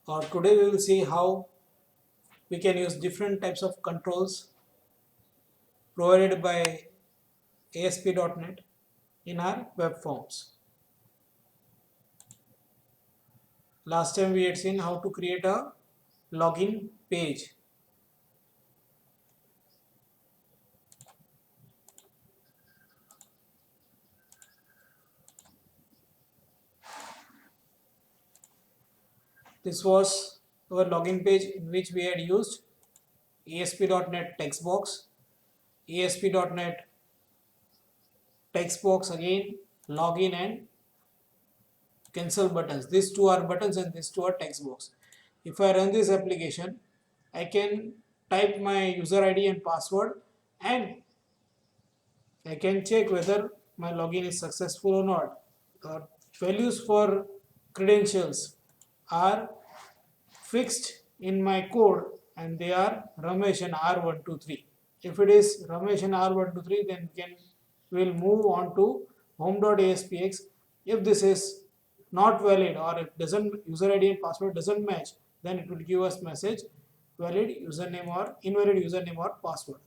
Today we will see how we can use different types of controls provided by ASP.NET in our web forms. Last time we had seen how to create a login page. This was our login page in which we had used ASP.NET textbox, ASP.NET textbox again, login and cancel buttons. These two are buttons and these two are textbox. If I run this application, I can type my user ID and password and I can check whether my login is successful or not. The values for credentials are fixed in my code and they are Ramesh and R123. If it is Ramesh and R123, then we'll move on to home.aspx. If this is not valid or if doesn't user ID and password doesn't match, then it will give us message valid username or invalid username or password.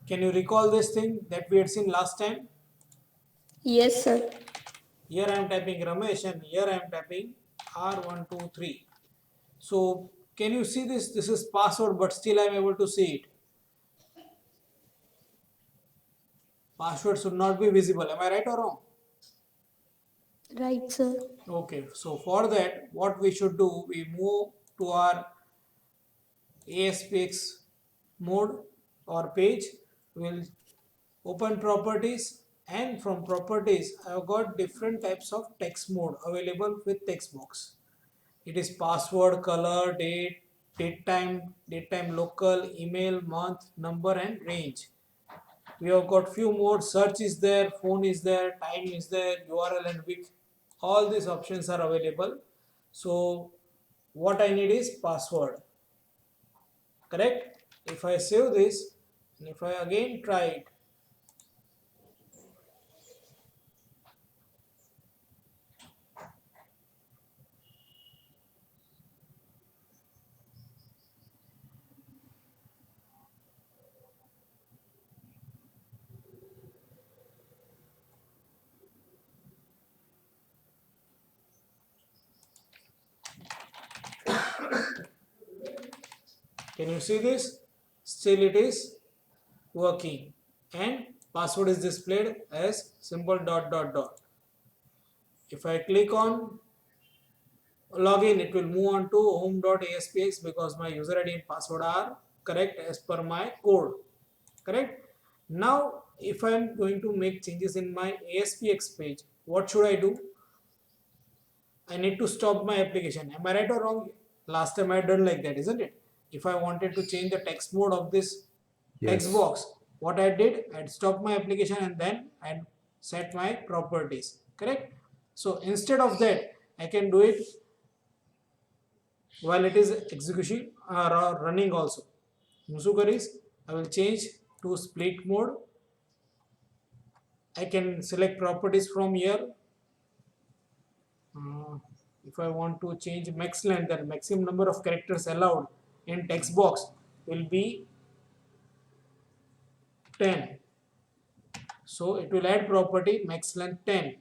Can you recall this thing that we had seen last time? Yes, sir. Here I am typing Ramesh and here I am typing R123. So can you see this? This is password, but still I am able to see it. Password should not be visible. Am I right or wrong? Right, sir. Okay, so for that, what we should do, we move to our ASPX mode or page. We'll open properties, and from properties, I've got different types of text mode available with text box. It is password, color, date time local, email, month, number, and range. We have got few more. Search is there, phone is there, time is there, URL and week. All these options are available. So what I need is password. Correct? If I save this and if I again try it, can you see this? Still it is working and password is displayed as simple dot dot dot. If I click on login, it will move on to home.aspx because my user ID and password are correct as per my code. Correct? Now if I am going to make changes in my ASPX page, what should I do? I need to stop my application. Am I right or wrong? Last time I had done like that, isn't it? If I wanted to change the text mode of this text Yes. box, what I did, I'd stop my application and then I'd set my properties. Correct? So instead of that, I can do it while it is execution or running also. Musukaris, I will change to split mode. I can select properties from here. If I want to change max length, then maximum number of characters allowed in text box will be 10. So it will add property max length 10.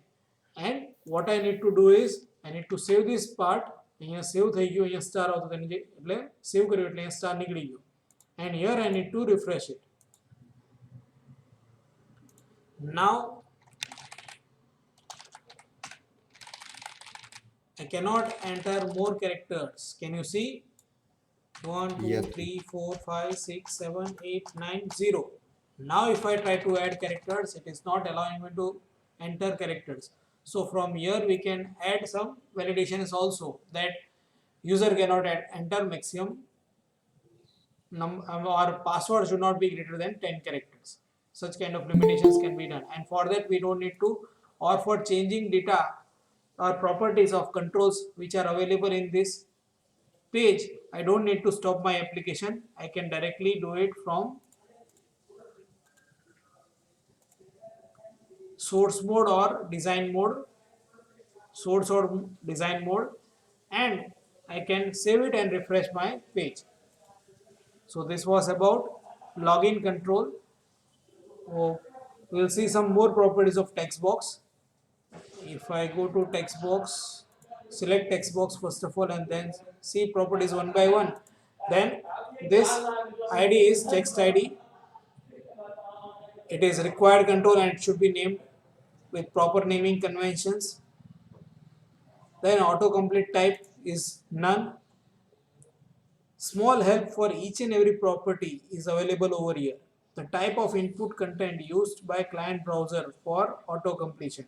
And what I need to do is I need to save this part. અહીંયા સેવ થઈ ગયો, અહીંયા star આવતો એટલે સેવ કર્યો એટલે અહીંયા star નીકળી ગયો. And here I need to refresh it. Now I cannot enter more characters. Can you see? 1, 2, Yes. 3, 4, 5, 6, 7, 8, 9, 0. Now if I try to add characters, it is not allowing me to enter characters. So from here we can add some validations also that user cannot enter maximum or password should not be greater than 10 characters. Such kind of limitations can be done, and for that we don't need to, or for changing data or properties of controls which are available in this page, I don't need to stop my application. I can directly do it from source mode or design mode. Source or design mode. and I can save it and refresh my page. So this was about login control. Oh, we'll see some more properties of text box. If I go to text box, select text box first of all and then see properties one by one, then this id is text id. It is required control and it should be named with proper naming conventions. Then autocomplete type is none. Small help for each and every property is available over here. The type of input content used by client browser for auto completion,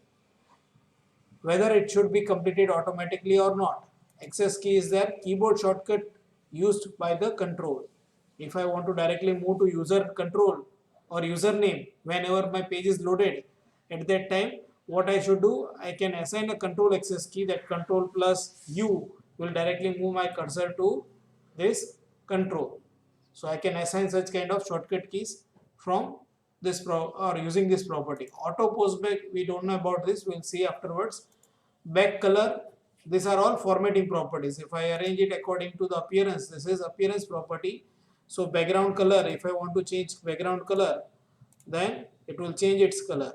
whether it should be completed automatically or not. Access key is there, keyboard shortcut used by the control. If I want to directly move to user control or username whenever my page is loaded, at that time what I should do, I can assign a control access key, that control plus U will directly move my cursor to this control. So I can assign such kind of shortcut keys from this or using this property. Auto post back, we don't know about this, we'll see afterwards. Back color, these are all formatting properties. If I arrange it according to the appearance, this is appearance property. So background color, if I want to change background color, then it will change its color.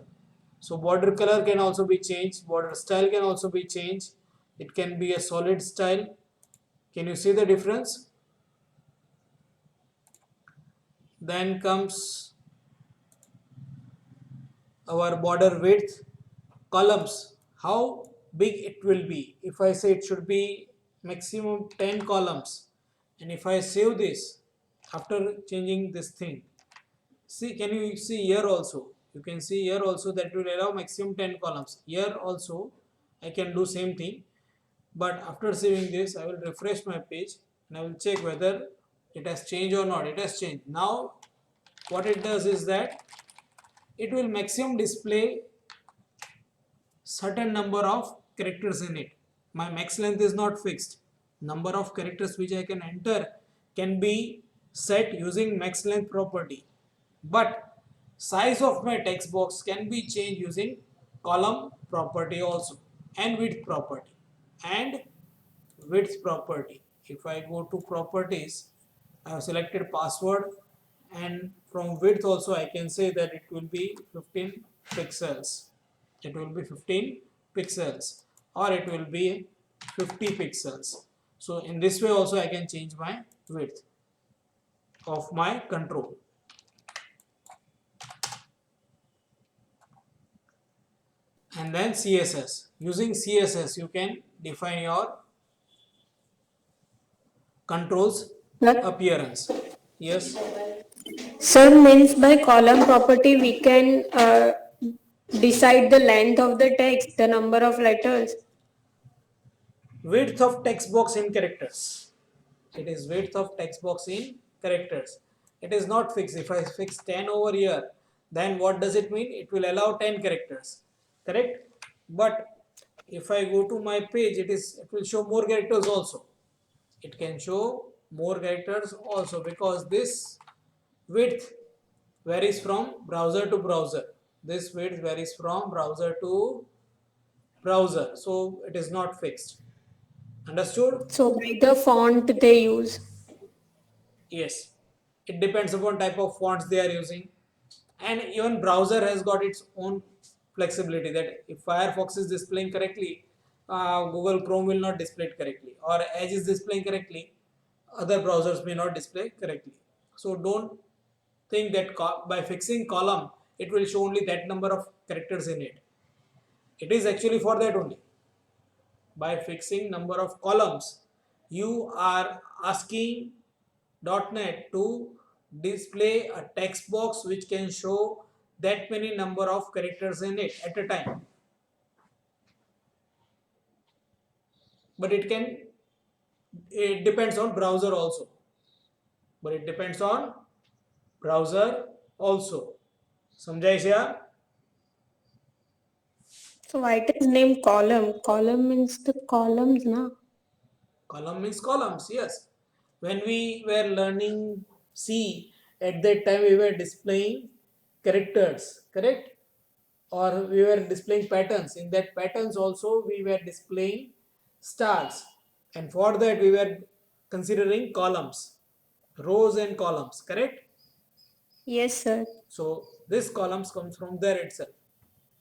So border color can also be changed, border style can also be changed. It can be a solid style. Can you see the difference? Then comes our border width, columns, how big it will be. If I say it should be maximum 10 columns, and if I save this after changing this thing, see, can you see here also, you can see here also that will allow maximum 10 columns. Here also I can do same thing, but after saving this I will refresh my page and I will check whether it has changed or not. It has changed. Now what it does is that it will maximum display certain number of characters in it. My max length is not fixed. Number of characters which I can enter can be set using max length property. But size of my text box can be changed using column property also, and width property and width property. If I go to properties, I have selected password, and from width also I can say that it will be 15 pixels. It will be 15 pixels or it will be 50 pixels. So in this way also I can change my width of my control. And then CSS. Using CSS you can define your controls appearance. Yes. Sir, means by column property we can decide the length of the text, the number of letters. Width of text box in characters. It is width of text box in characters. It is not fixed. If I fix 10 over here, then what does it mean? It will allow 10 characters. Correct? But if I go to my page, it will show more characters also. It can show more characters also, because this width varies from browser to browser. This width varies from browser to browser. So it is not fixed. Understood? So by the font they use. Yes, it depends upon type of fonts they are using, and even browser has got its own flexibility, that if Firefox is displaying correctly, Google Chrome will not display it correctly, or Edge is displaying correctly, other browsers may not display correctly. So don't think that by fixing column it will show only that number of characters in it. It is actually for that only. By fixing number of columns, you are asking .NET to display a text box which can show that many number of characters in it at a time. But it depends on browser also. But it depends on browser also. समझा इसे यार? So why it is named column? Column means the columns, na? Column means columns, yes. When we were learning C, at that time we were displaying characters, correct? Or we were displaying patterns. In that patterns also we were displaying stars. And for that we were considering columns, rows and columns, correct? Yes, sir. So this columns comes from there itself,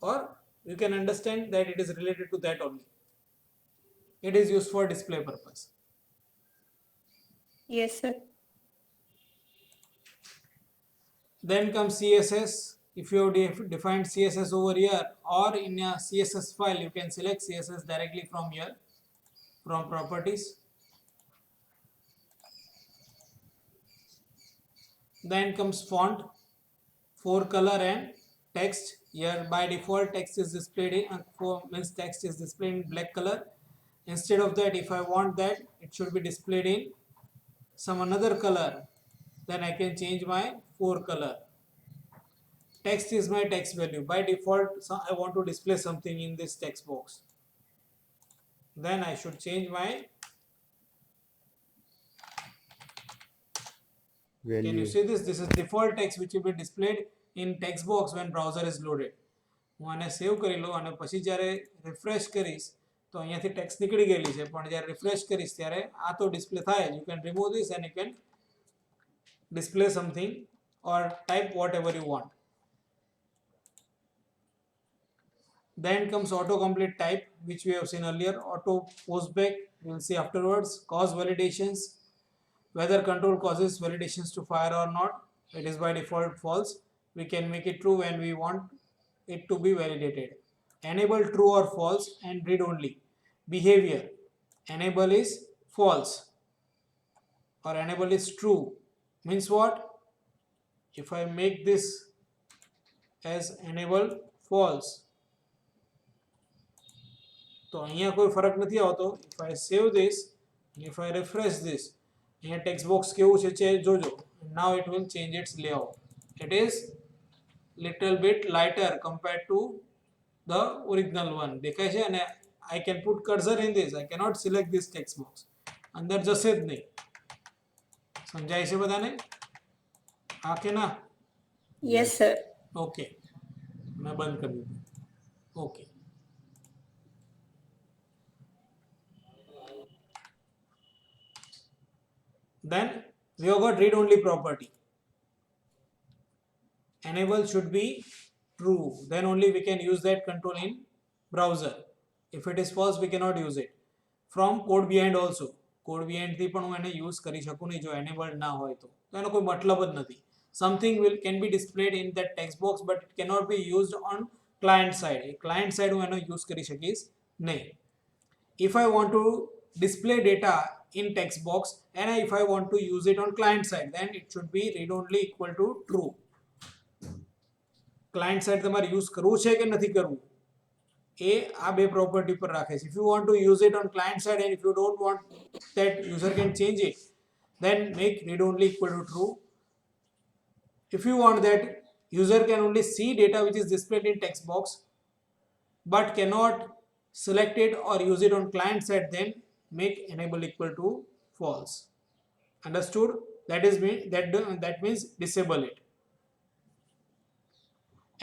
or you can understand that it is related to that only. It is used for display purpose. Yes, sir. Then comes CSS. If you have defined CSS over here or in a CSS file, you can select CSS directly from here, from properties. Then comes font, for color and text. Here by default text is displayed in means text is displayed in black color. Instead of that, if I want that it should be displayed in some another color, then I can change my for color. Text is my text value. By default, so I want to display something in this text box. Then I should change my value. Can you see this? This is default text which will be displayed in text box when browser is loaded. હું આને સેવ કરી લઉં અને પછી જ્યારે refresh કરીશ તો અહીંયાથી ટેક્સ્ટ નીકળી ગયેલી છે, પણ જ્યારે રિફ્રેશ કરીશ ત્યારે આ તો ડિસ્પ્લે થાય જ. You can remove this and you can display something or type whatever you want. Then comes autocomplete type, which we have seen earlier. Auto postback, we will see afterwards. Cause validations, whether control causes validations to fire or not. It is by default false. We can make it true when we want it to be validated. Enable true or false and read only. Behavior, enable is false or enable is true. Means what? If I make this as enable false, તો અહીંયા કોઈ ફરક નથી આવતો. If I save this and if I refresh this, અહીંયા text box કેવું છે જોજો. Now it will change its layout. It is little bit lighter compared to the original one. દેખાય છે? અને I can put cursor in this. I cannot select this text box. અંદર જશે જ નહીં. સમજાય છે બધાને? હા કે ના? Yes, sir. ઓકે, મેં બંધ કરી દીધું. Okay, then we have got read only property. Enable should be true, then only we can use that control in browser. If it is false, we cannot use it. From code behind also, code behind થી પણ હું એને use કરી શકું નહીં જો enabled ના હોય તો એનો કોઈ મતલબ જ નથી. Something can be displayed in that text box, but it cannot be used on client side. Client side હું એનો use કરી શકીશ નહીં. If I want to display data in text box and if I want to use it on client side, then it should be read only equal to true. Client side તમારે use કરવું છે કે નથી કરવું એ આ બે property પર રાખે છે. If you want to use it on client side and if you don't want that user can change it, then make read only equal to true. If you want that user can only see data which is displayed in text box but cannot select it or use it on client side, then make enable equal to false. Understood? That means disable it.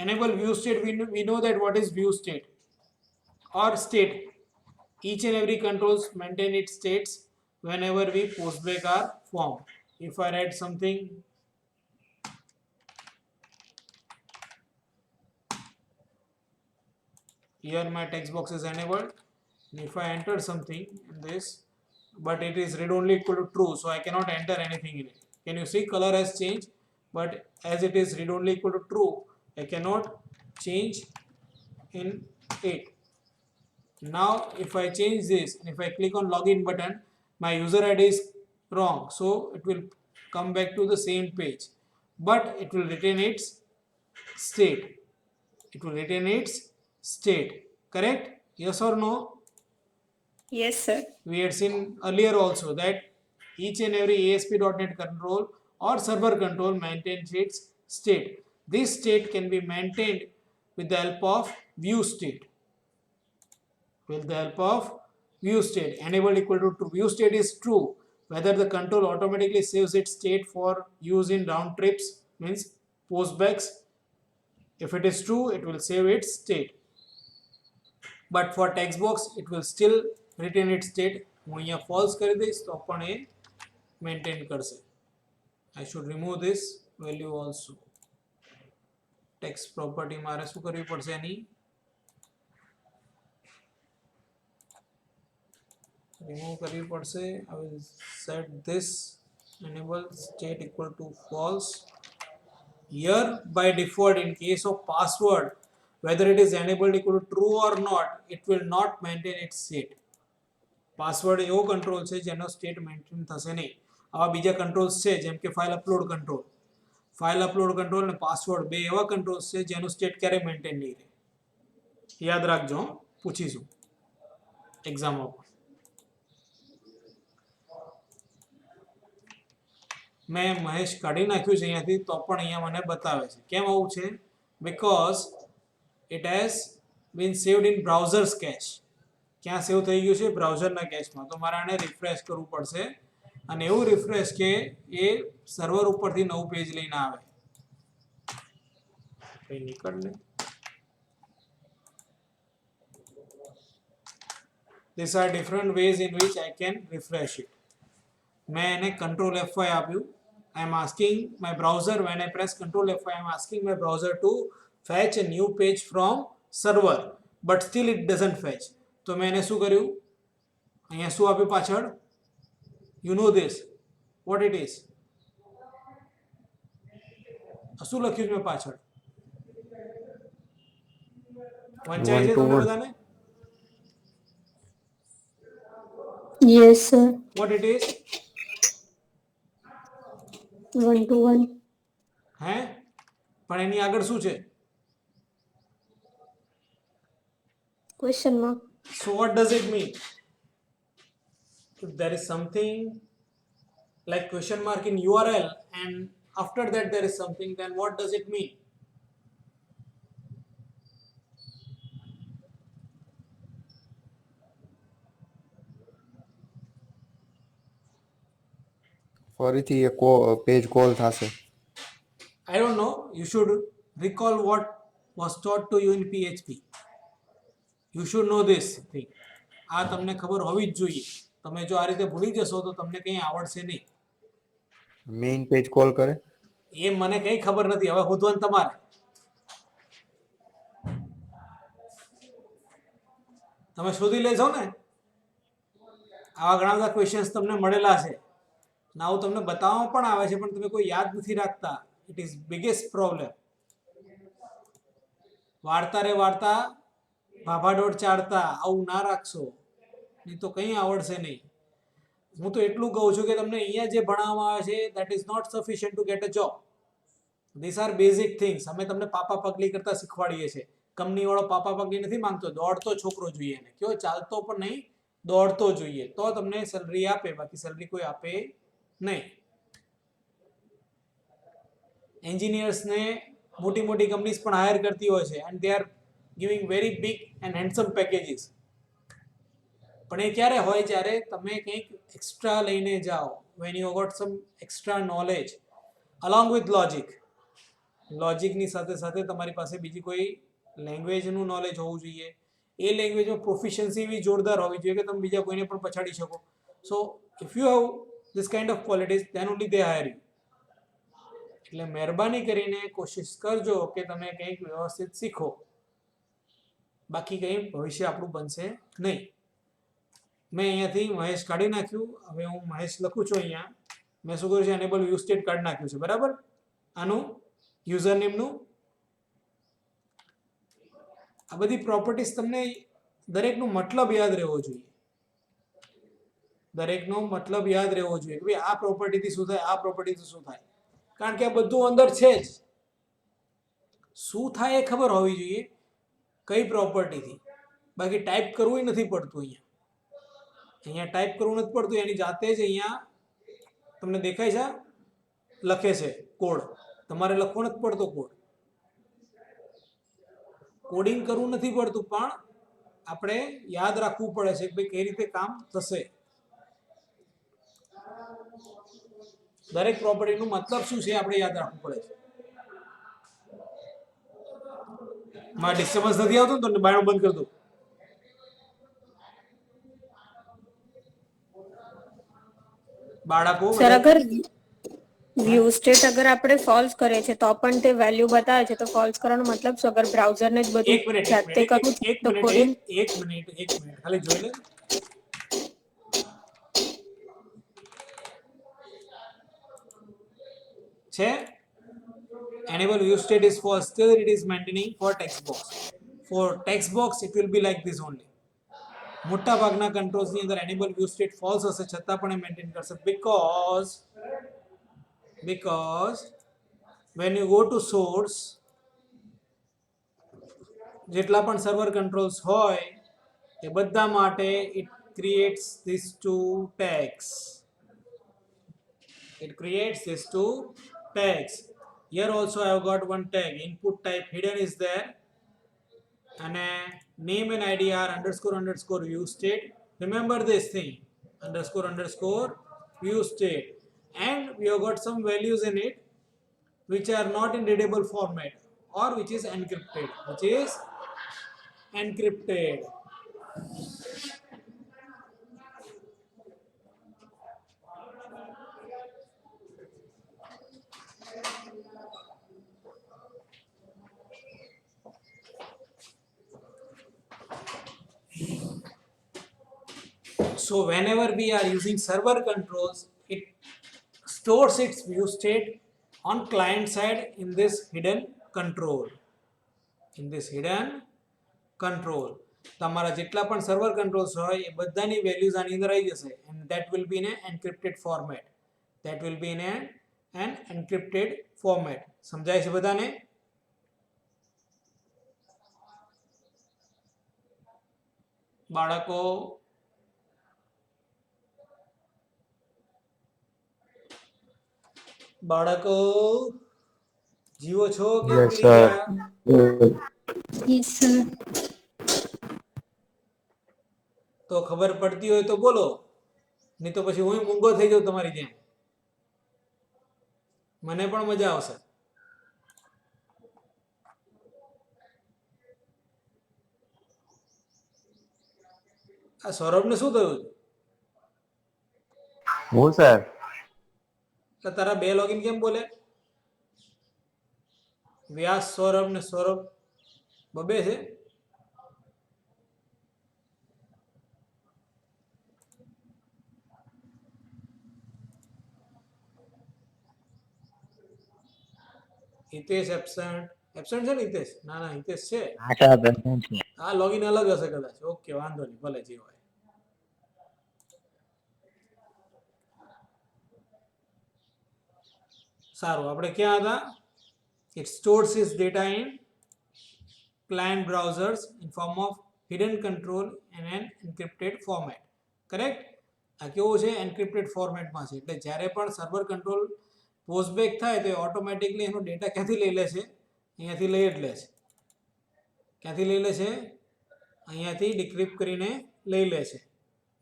Enable view state. We know that what is view state or state. Each and every controls maintain its states whenever we postback our form. If I write something, here my text box is enabled, and if I enter something in this, but it is read only equal to true, so I cannot enter anything in it. Can you see color has changed? But as it is read only equal to true, I cannot change in it. Now if I change this and if I click on login button, my user ID is wrong, so it will come back to the same page, but it will retain its state. It will retain its state. Correct? Yes or no? Yes, sir. We had seen earlier also that each and every ASP.NET control or server control maintains its state. This state can be maintained with the help of view state. With the help of view state, enable equal to true. View state is true whether the control automatically saves its state for use in round trips, means postbacks. If it is true, it will save its state. But for text box, it will still retain its state હું અહીંયા false કરી દઈશ તો પણ એ maintain કરશે. I should remove this value also. Text property મારે શું કરવી પડશે એની રિમૂવ કરવી પડશે. I will set this enable state equal to false. Here by default in case of password whether it is enabled equal to true or not it will not maintain its state. Password એવો control છે જેનો state maintain થશે નહીં. આવા બીજા controls છે જેમ કે ફાઇલ અપલોડ કંટ્રોલ અને પાસવર્ડ બે એવા કંટ્રોલ્સ છે જેનું સ્ટેટ ક્યારેય મેન્ટેન નહીં રહે. યાદ રાખજો, પૂછીશું એક્ઝામમાં પણ. મેં મહેશ કાઢી નાખ્યું છે અહીંયાથી તો પણ અહીંયા મને બતાવે છે. કેમ આવું છે? Because it has been saved in browsers cache. ક્યાં સેવ થઈ ગયું છે? બ્રાઉઝરના કેશમાં. તો મારે આને રિફ્રેશ કરવું પડશે અને એવું રિફ્રેશ કે એ સર્વર ઉપરથી નવું પેજ લઈને આવે. કઈ નીકળ ને. These are different ways in which I can refresh it. મેં એને control F5 આપ્યું. I am asking my browser when I press control F5 I am asking my browser to fetch a new page from server but still it doesn't fetch. તો મેં એને શું કર્યું? અહીંયા શું આપ્યું પાછળ? You know this what it is? શું લખ્યું મેં પાછળ? વંચાય છે તમને બધાને? Yes, sir. What it is? 1-to-1. હે? પણ એની આગળ શું છે? Question mark. So what does it mean? If there is something like question mark in URL and after that there is something, then what does it mean? ફરીથી એ page call થશે. I don't know. You should recall what was taught to you in PHP. You should know this thing. આ તમને ખબર હોવી જ જોઈએ. તમે જો આ રીતે ભૂલી જશો તો તમને કંઈ આવડશે નહીં. મેઇન પેજ કોલ કરે એ મને કંઈ ખબર નથી. હવે શોધવાનું તમારે. તમે શોધી લેજો ને. આવા ઘણા બધા ક્વેશ્ચન્સ તમને મળેલા છે. ના હું તમને બતાવવામાં પણ આવે છે પણ તમે કોઈ યાદ નથી રાખતા. It is biggest problem. વાર્તા રે વાર્તા ભાભાડોળ ચાડતા આવું ના રાખશો નહીં તો કંઈ આવડશે નહીં. હું તો એટલું કહું છું કે તમને અહીંયા જે ભણાવવામાં આવે છે that is not sufficient to get a job. This are basic things. અમે તમને પાપા પગલી કરતા શીખવાડીએ છીએ. કંપનીવાળો પાપા પગલી નથી માંગતો. દોડતો છોકરો જોઈએ એને. કયો ચાલતો પણ નહીં, દોડતો જોઈએ તો તમને સેલરી આપે. બાકી સેલરી કોઈ આપે નહીં. એન્જિનિયર્સને મોટી મોટી કંપનીઝ પણ હાયર કરતી હોય છે and they are giving very big and handsome packages. પણ એ ક્યારે હોય? જ્યારે તમે કંઈક એક્સ્ટ્રા લઈને જાઓ. When you got some extra knowledge along with logic. લોજિકની સાથે સાથે તમારી પાસે બીજી કોઈ લેંગ્વેજનું નોલેજ હોવું જોઈએ. એ લેંગ્વેજમાં પ્રોફિશિયન્સી એવી જોરદાર હોવી જોઈએ કે તમે બીજા કોઈને પણ પછાડી શકો. સો if you have this kind of qualities then only they hire you. એટલે મહેરબાની કરીને કોશિશ કરજો કે તમે કંઈક વ્યવસ્થિત શીખો. બાકી કંઈ ભવિષ્ય આપણું બનશે નહીં. મેં અહીંયાથી મહેશ કાઢી નાખ્યું. હવે હું મહેશ લખું છું અહીંયા. મેં શું કર્યું છે? એનેબલ વ્યૂ સ્ટેટ કાઢી નાખ્યું છે. બરાબર. આનું યુઝર નેમનું આ બધી પ્રોપર્ટીઝ તમને દરેકનો મતલબ યાદ રહેવો જોઈએ. દરેકનો મતલબ યાદ રહેવો જોઈએ કે ભાઈ આ પ્રોપર્ટીથી શું થાય, આ પ્રોપર્ટીથી શું થાય. કારણ કે આ બધું અંદર છે જ. શું થાય એ ખબર હોવી જોઈએ કઈ પ્રોપર્ટીથી. બાકી ટાઈપ કરવું નથી પડતું. અહીંયા ટાઈપ કરવું નથી પડતું. એની જાતે જ અહીંયા તમને દેખાય છે લખે છે કોડ. તમારે લખવો નથી પડતો કોડ. કોડિંગ કરવું નથી પડતું પણ આપણે યાદ રાખવું પડે છે કે ભાઈ કઈ રીતે કામ થશે. દરેક પ્રોપર્ટીનું મતલબ શું છે આપણે યાદ રાખવું પડે છે. મારે ડિસ્ટર્બન્સ નથી આવતું તો બાયણું બંધ કરી દઉં. બાળકો સર બધા અગર વ્યૂ સ્ટેટ અગર આપણે ફોલ્સ કરે છે તો પણ તે વેલ્યુ બતાવે છે તો ફોલ્સ કરવાનો મતલબ શું? અગર બ્રાઉઝરને જ બધું એક મિનિટ એક જાતે મિનિટ કરવું છે એક તો મિનિટ કોડિંગ એક મિનિટ એક મિનિટ ખાલી જોઈ લે છે enable view state is false still it is maintaining for text box for text box it will be like this only મોટા ભાગના કંટ્રોલ્સ ની અંદર enable view state false હશે છતાં પણ એ મેન્ટેન કરશે because when you go to source જેટલા પણ સર્વર કંટ્રોલ્સ હોય એ બધા માટે it creates these two tags. It creates these two tags. Here also I have got one tag input type hidden is there and name and id are underscore view state. Remember this thing underscore view state and we have got some values in it which are not in readable format or which is encrypted. So whenever we are using server controls, it stores its view state on client side in this hidden control. તમારા જેટલા પણ server controls હોય એ બધાની values આની અંદર આવી જશે and that will be in an encrypted format. સમજાય છે બધાને? બાળકો જીવો છો કે Yes, ભૂલી sir. ગયા? યસ સર તો ખબર પડતી હોય તો બોલો નહીં તો પછી હું મૂંગો થઈ જાઉં તમારી જેમ મને પણ મજા આવશે. આ સૌરભને શું થયું? હું સર એટલે તારા બે લોગિન કેમ બોલે? વ્યાસ સૌરભ ને સૌરભ બબે છે? હિતેશ એબસન્ટ છે ને હિતેશ? ના હિતેશ છે. હા લોગિન અલગ હશે કદાચ. ઓકે વાંધો નહીં ભલે જે હોય. સારું આપણે ક્યાં હતા? It stores its data in client browsers in form of hidden control in an encrypted format. Correct? આ કેવું છે? એન્ક્રિપ્ટેડ ફોર્મેટમાં છે એટલે જ્યારે પણ સર્વર કંટ્રોલ પોસ્ટબેક થાય તો ઓટોમેટિકલી એનો ડેટા ક્યાંથી લઈ લે છે? અહીંયાથી લઈ જ લે છે. ક્યાંથી લઈ લે છે? અહીંયાથી ડિક્રિપ્ટ કરીને લઈ લે છે.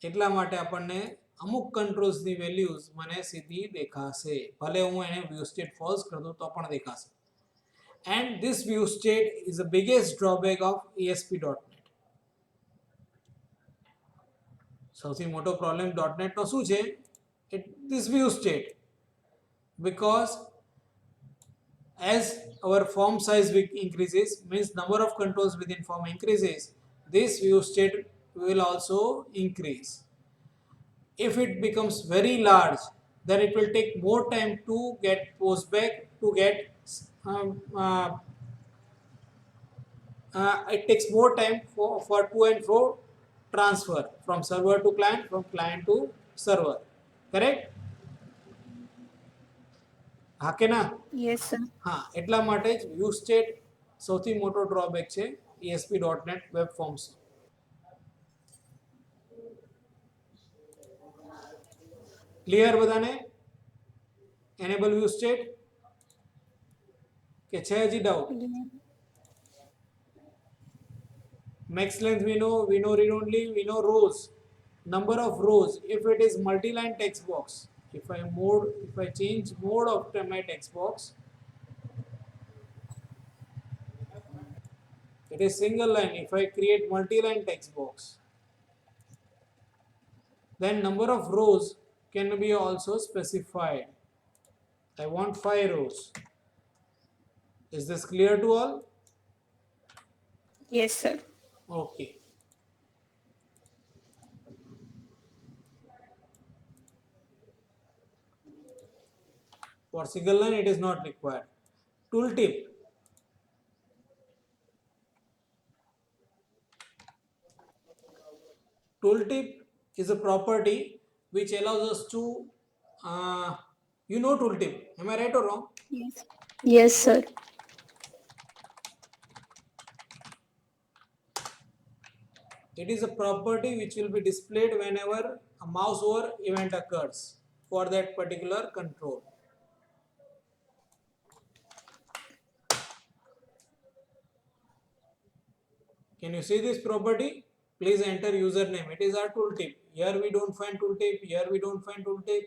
એટલા માટે આપણને અમુક કંટ્રોલ્સની વેલ્યુઝ મને સીધી દેખાશે ભલે હું એને વ્યૂ સ્ટેટ ફોલ્સ કર દઉં તો પણ દેખાશે. And this view state is the biggest drawback of ASP.NET. સૌથી મોટો પ્રોબ્લેમ .NET નો શું છે? This view state, because as our form size increases means number of controls within form increases, this view state will also increase. If it becomes very large, then it will take more time to get postback to get it takes more time for to and fro transfer from server to client, from client to server. Correct? હા કે ના? Yes sir હા એટલા માટે જ view state સૌથી મોટો drawback છે ASP.NET વેબ ફોર્મ્સ. ક્લિયર બધાને? એનેબલ વ્યૂ સ્ટેટ કે છે હજી doubt? Max length we know read only, we know rows, number of rows. If it is multi-line text box, if I change mode of my text box, it is single line. If I create multi-line text box, then number of rows can be also specified. I want 5 rows. Is this clear to all? Yes, sir. Okay. For single line, it is not required. Tooltip. Tooltip is a property which allows us to, tooltip. Am I right or wrong? Yes. Yes, sir. It is a property which will be displayed whenever a mouse over event occurs for that particular control. Can you see this property? Please enter username. It is our tooltip. Here we don't find tooltip. Here we don't find tooltip.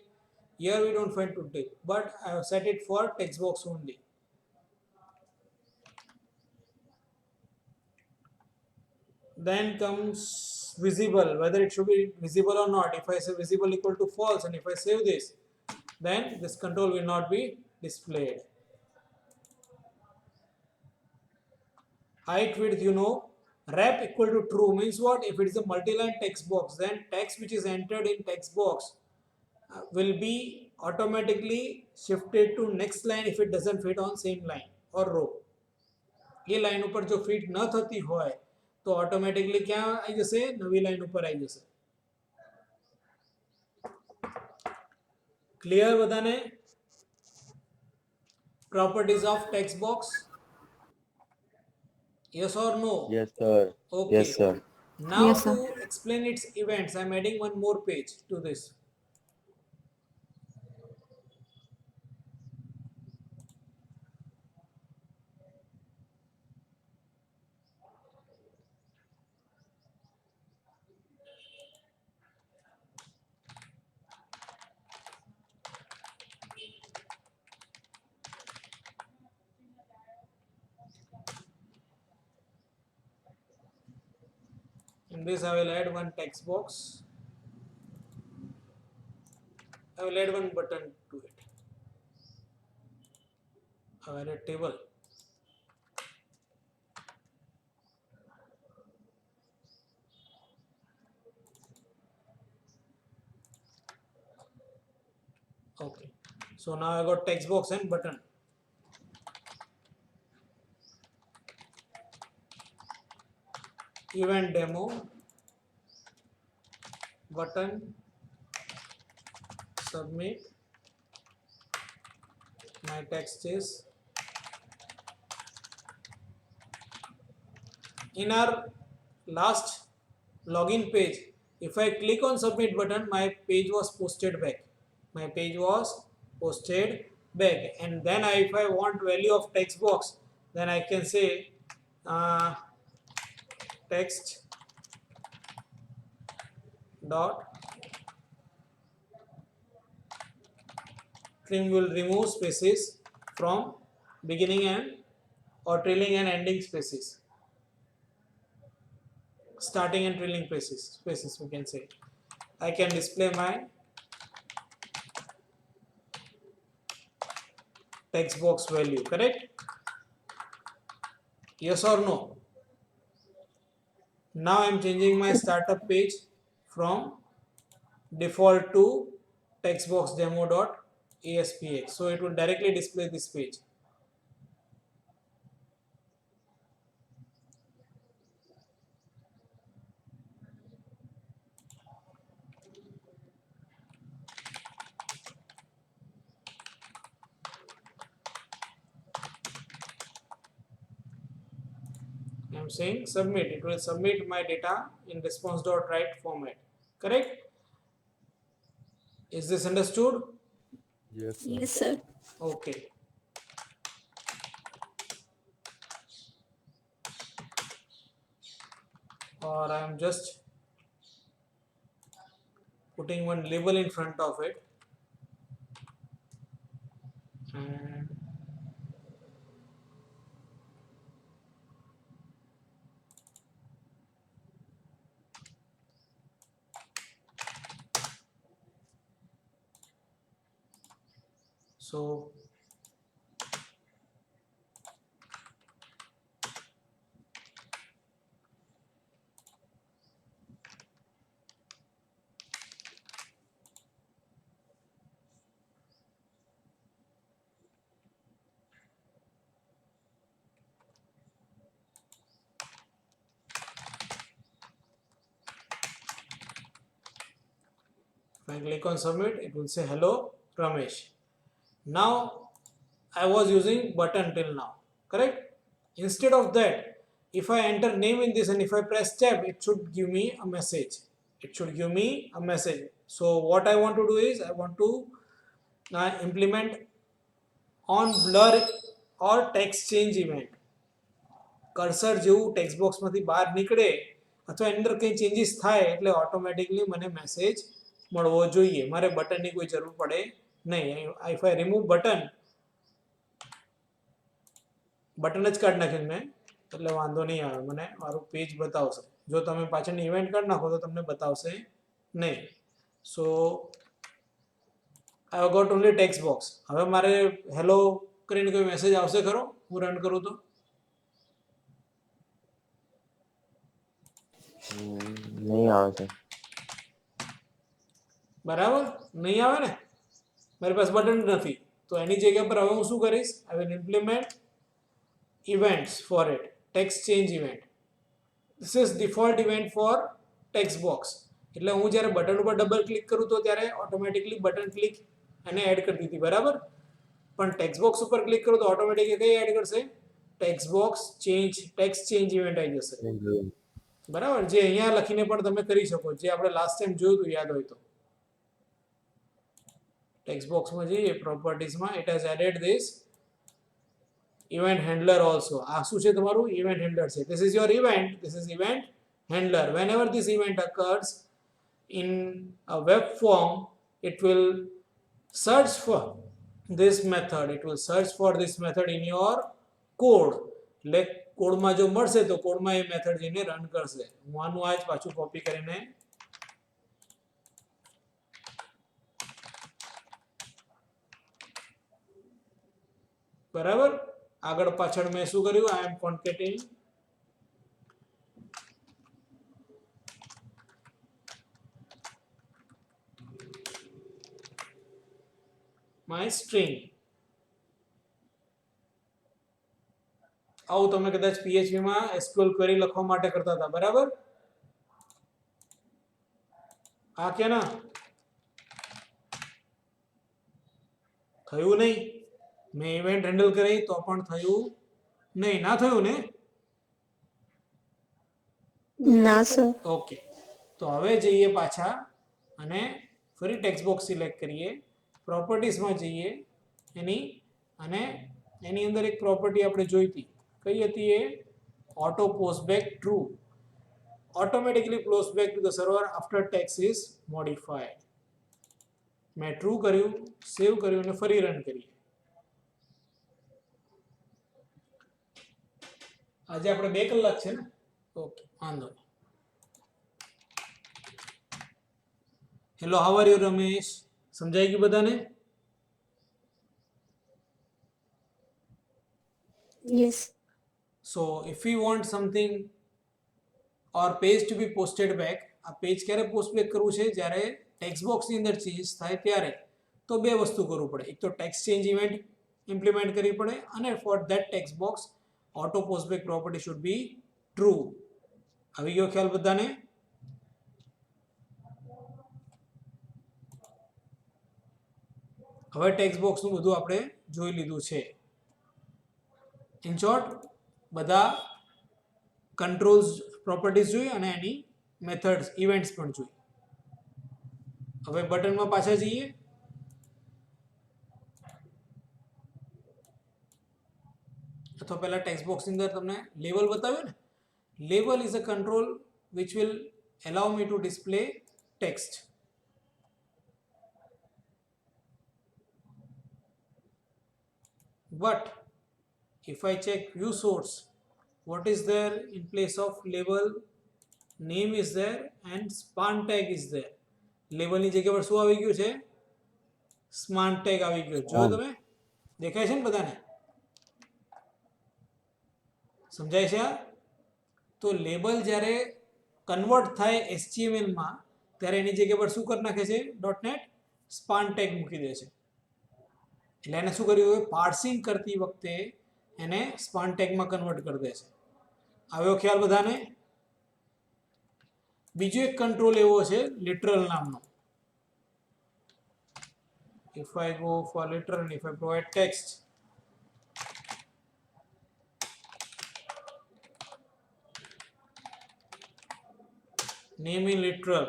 Here we don't find tooltip. But I have set it for text box only. Then comes visible, whether it should be visible or not. If I say visible equal to false and if I save this, then this control will not be displayed. Height width, wrap equal to true means what? If it is a multi-line text box, then text which is entered in text box will be automatically shifted to next line if it doesn't fit on same line or row. ये line ऊपर जो fit न थती होय तो automatically क्या आई जैसे नवी line ऊपर आई जैसे. क्लियर बताने properties of text box? Yes or no? Yes, sir. Okay. Yes, sir. Now Yes, sir. to explain its events, I am adding one more page to this. In this I will add one text box. I will add one button to it. I will add a table. Okay. So now I got text box and button. Event demo, button, submit. My text is in our last login page. If I click on submit button, my page was posted back. My page was posted back, and then if I want value of text box, then I can say text dot trim will remove spaces from beginning and or trailing and ending spaces, starting and trailing spaces we can say. I can display my text box value, correct? Yes or no? Now I am changing my startup page from default to textboxdemo.aspx, so it will directly display this page. I am saying submit. It will submit my data in response.write format. Correct? Is this understood? Yes, sir. Yes, sir. Okay. Or I am just putting one label in front of it. And So if I click on submit, it will say hello Ramesh. Now I was using button till now, correct? Instead of that, if I enter name in this and if I press tab, it should give me a message. It should give me a message. So what I want to do is I want to implement on blur or text change event. Cursor જેવું text બોક્સમાંથી બહાર નીકળે અથવા એની અંદર કંઈ changes થાય એટલે automatically મને message મળવો જોઈએ. મારે બટનની કોઈ જરૂર પડે નહીં. ઇફ આઈ રિમૂવ બટન જ કાઢી નાખ્યું મેં એટલે વાંધો નહીં આવે, મને મારું પેજ બતાવશે. જો તમે પાછળની ઇવેન્ટ કાઢી નાખો તો તમને બતાવશે નહીં. So I got only text box. હવે મારે હેલો કરીને કોઈ મેસેજ આવશે ખરો હું રન કરું તો? નહીં આવે છે. બરાબર નહીં આવે ને, મારી પાસે બટન નથી. તો એની જગ્યા પર હવે હું શું કરીશ? I will implement events for it, text change event. This is default event for text box. એટલે હું જ્યારે બટન ઉપર ડબલ ક્લિક કરું તો ત્યારે ઓટોમેટિકલી બટન ક્લિક એને એડ કરી દીધી, બરાબર. પણ ટેક્સ્ટ બોક્સ ઉપર ક્લિક કરું તો ઓટોમેટિકલી કઈ એડ કરશે? Text box change, text change event આવી જશે, બરાબર. જે અહીંયા લખીને પણ તમે કરી શકો, જે આપણે લાસ્ટ ટાઈમ જોયું હતું યાદ હોય તો. ટેક્સ્ટ બોક્સમાં જઈએ પ્રોપર્ટીઝમાં, it has added this event handler also. આ શું છે? તમારું ઇવેન્ટ હેન્ડલર છે. This is your event, this is event handler. Whenever this event occurs in a web form, it will search for this method. It will search for this method in your code. એટલે કોડમાં જો મળશે તો કોડમાં એ method જઈને run કરશે. હું આનું આ જ પાછું કોપી કરીને બરાબર આગળ પાછળ મેં શું કર્યું? I am concatenating my string. આવું તમે કદાચ PHP માં SQL ક્વેરી લખવા માટે કરતા હતા, બરાબર? આ કે ના થયું નહીં? મેં ઇવેન્ટ હેન્ડલ કરી તો પણ થયું નહીં, ના થયું ને? ના સર. ઓકે, તો હવે જઈએ પાછા અને ફરી ટેક્સ્ટ બોક્સ સિલેક્ટ કરીએ, પ્રોપર્ટીઝમાં જઈએ એની, અને એની અંદર એક પ્રોપર્ટી આપણે જોઈ હતી. કઈ હતી એ? Auto post back true. Automatically post back to the server after text is modified. મેં ટ્રુ કર્યું, સેવ કર્યું અને ફરી રન કરીએ. આજે આપણે 2 કલાક છે ને? ઓકે, વાંધો નહીં. Hello, how are you Ramesh? સમજાઈ ગયું બધાને? Yes. So if we want something or page to be posted back, આ પેજ ક્યારે પોસ્ટ બેક કરવું છે? જ્યારે ટેક્સ્ટ બોક્સની અંદર ચેન્જ થાય ત્યારે. તો 2 વસ્તુ કરવું પડે. એક તો ટેક્સ્ટ ચેન્જ ઇવેન્ટ ઇમ્પ્લિમેન્ટ કરવી પડે, અને for that text box auto post back property should be true. આવી ગયો ખ્યાલ બધાને? હવે ટેક્સ્ટ બોક્સનું બધું આપણે જોઈ લીધું છે. ઇન શોર્ટ બધા કંટ્રોલ્સ પ્રોપર્ટીઝ જોઈ અને એની મેથડ્સ ઇવેન્ટ્સ પણ જોઈ. હવે બટનમાં પાછા જઈએ. અથવા પહેલા ટેક્સ્ટ બોક્સની અંદર તમને લેવલ બતાવ્યું ને? Level is a control which will allow me to display text. But if I check view source, what is there in place of label? Name is there and span tag is there. Label ની જગ્યા પર શું આવી ગયું છે? Smart tag આવી ગયો. જોયો તમે? દેખાય છે ને બધાને? સમજાય છે? તો લેબલ જ્યારે કન્વર્ટ થાય HTML માં ત્યારે એની જગ્યા પર શું કરી નાખે છે? .NET સ્પાન ટેગ મૂકી દે છે. એટલે એને શું કર્યું? પાર્સિંગ કરતી વખતે એને સ્પાન ટેગમાં કન્વર્ટ કરી દે છે. આવ્યો ખ્યાલ બધાને? બીજો એક કંટ્રોલ એવો છે literal નામનો. If I go for literal, if I provide text, name in literal,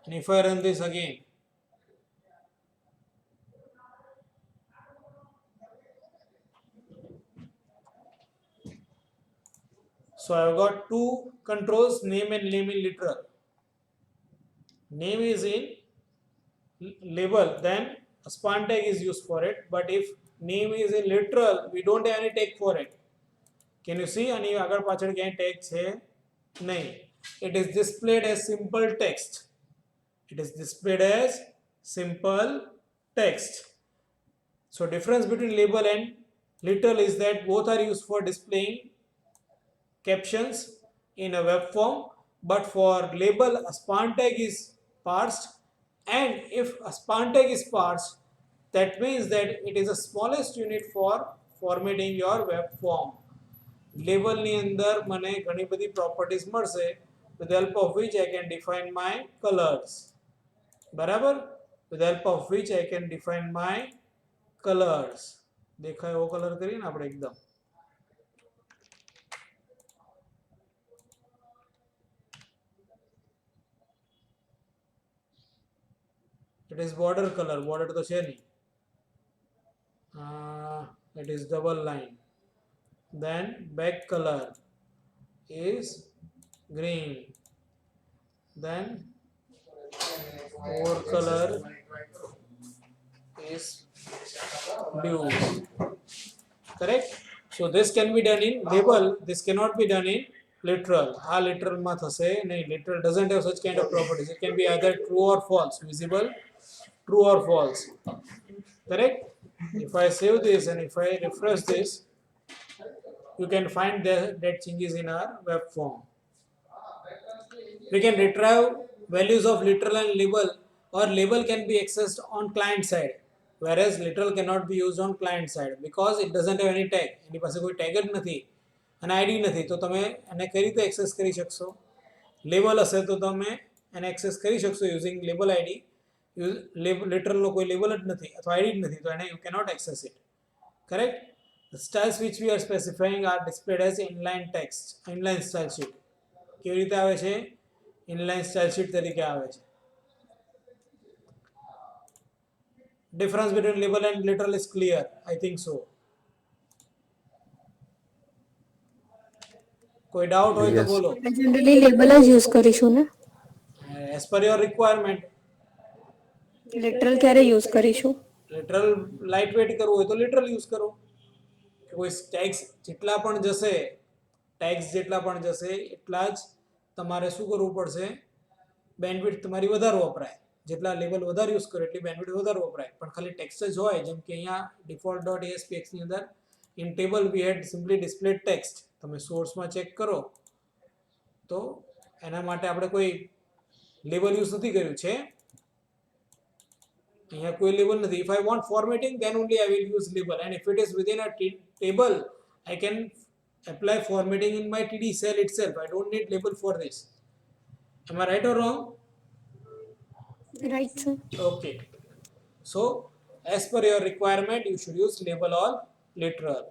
and if I run this again, so I've got two controls, name and name in literal. Name is in label, then a span tag is used for it. But if name is in literal, we don't have any tag for it. Can you see? અને આગળ પાછળ ક્યાંય tag છે નહીં. It is displayed as simple text. It is displayed as simple text. So difference between label and literal is that both are used for displaying captions in a web form, but for label a span tag is parsed, and if a span tag is parsed, that means that it is the smallest unit for formatting your web form. Label ની અંદર મને ઘણી બધી properties મળશે with the help of which I can define my colors. બરાબર? With the help of which I can define my colors. દેખાય એવો colour કરીએ ને આપણે એકદમ. It is border color. Border તો છે નહીં. It is double line. Then back color is green. Then fore color is blue. Correct? So this can be done in label. This cannot be done in literal. Literal માં થશે નહીં. Literal doesn't have such kind of properties. It can be either true or false. Visible, true or false. Correct? If I save this and if I refresh this, you can find that changes in our web form. We can retrieve values of literal and label, or label can be accessed on client side, whereas literal cannot be used on client side because it doesn't have any tag. એની પાસે કોઈ tag જ નથી અને ID નથી, તો તમે એને કઈ રીતે access કરી શકશો? label હશે તો તમે એને access કરી શકશો using label ID. literal નો કોઈ label જ નથી અથવા ID જ નથી, તો એને you cannot access it. Correct? The styles which we are specifying are displayed as inline text, inline style sheet. કેવી રીતે આવે છે? inline style sheet તરીકે આવે છે. Difference between label and literal is clear, I think so. કોઈ doubt હોય તો Yes. બોલો. Generally label જ use કરીશું ને? As per your requirement. Literal ક્યારે use કરીશું? literal lightweight કરવું હોય તો literal use કરો. કોઈ tags જેટલા પણ જશે, tags જેટલા પણ જશે એટલા જ તમારે શું કરવું પડશે? બેન્ડવિડ્થ તમારી વધારે વપરાય. જેટલા લેવલ વધારે યુઝ કરો એટલી બેન્ડવિડ્થ વધારે વપરાય. પણ ખાલી ટેક્સ્ટ જ હોય, જેમ કે અહીંયા default.aspx ની અંદર in table we had simply displayed text. તમે સોર્સમાં ચેક કરો તો એના માટે આપણે કોઈ લેવલ યુઝ નથી કર્યું છે. અહીંયા કોઈ લેવલ નથી. If I want formatting, then only I will use label, and if it is within a table, I can apply formatting in my TD cell itself. I don't need label for this. Am I right or wrong? Right, sir. Okay. So, as per your requirement, you should use label or literal.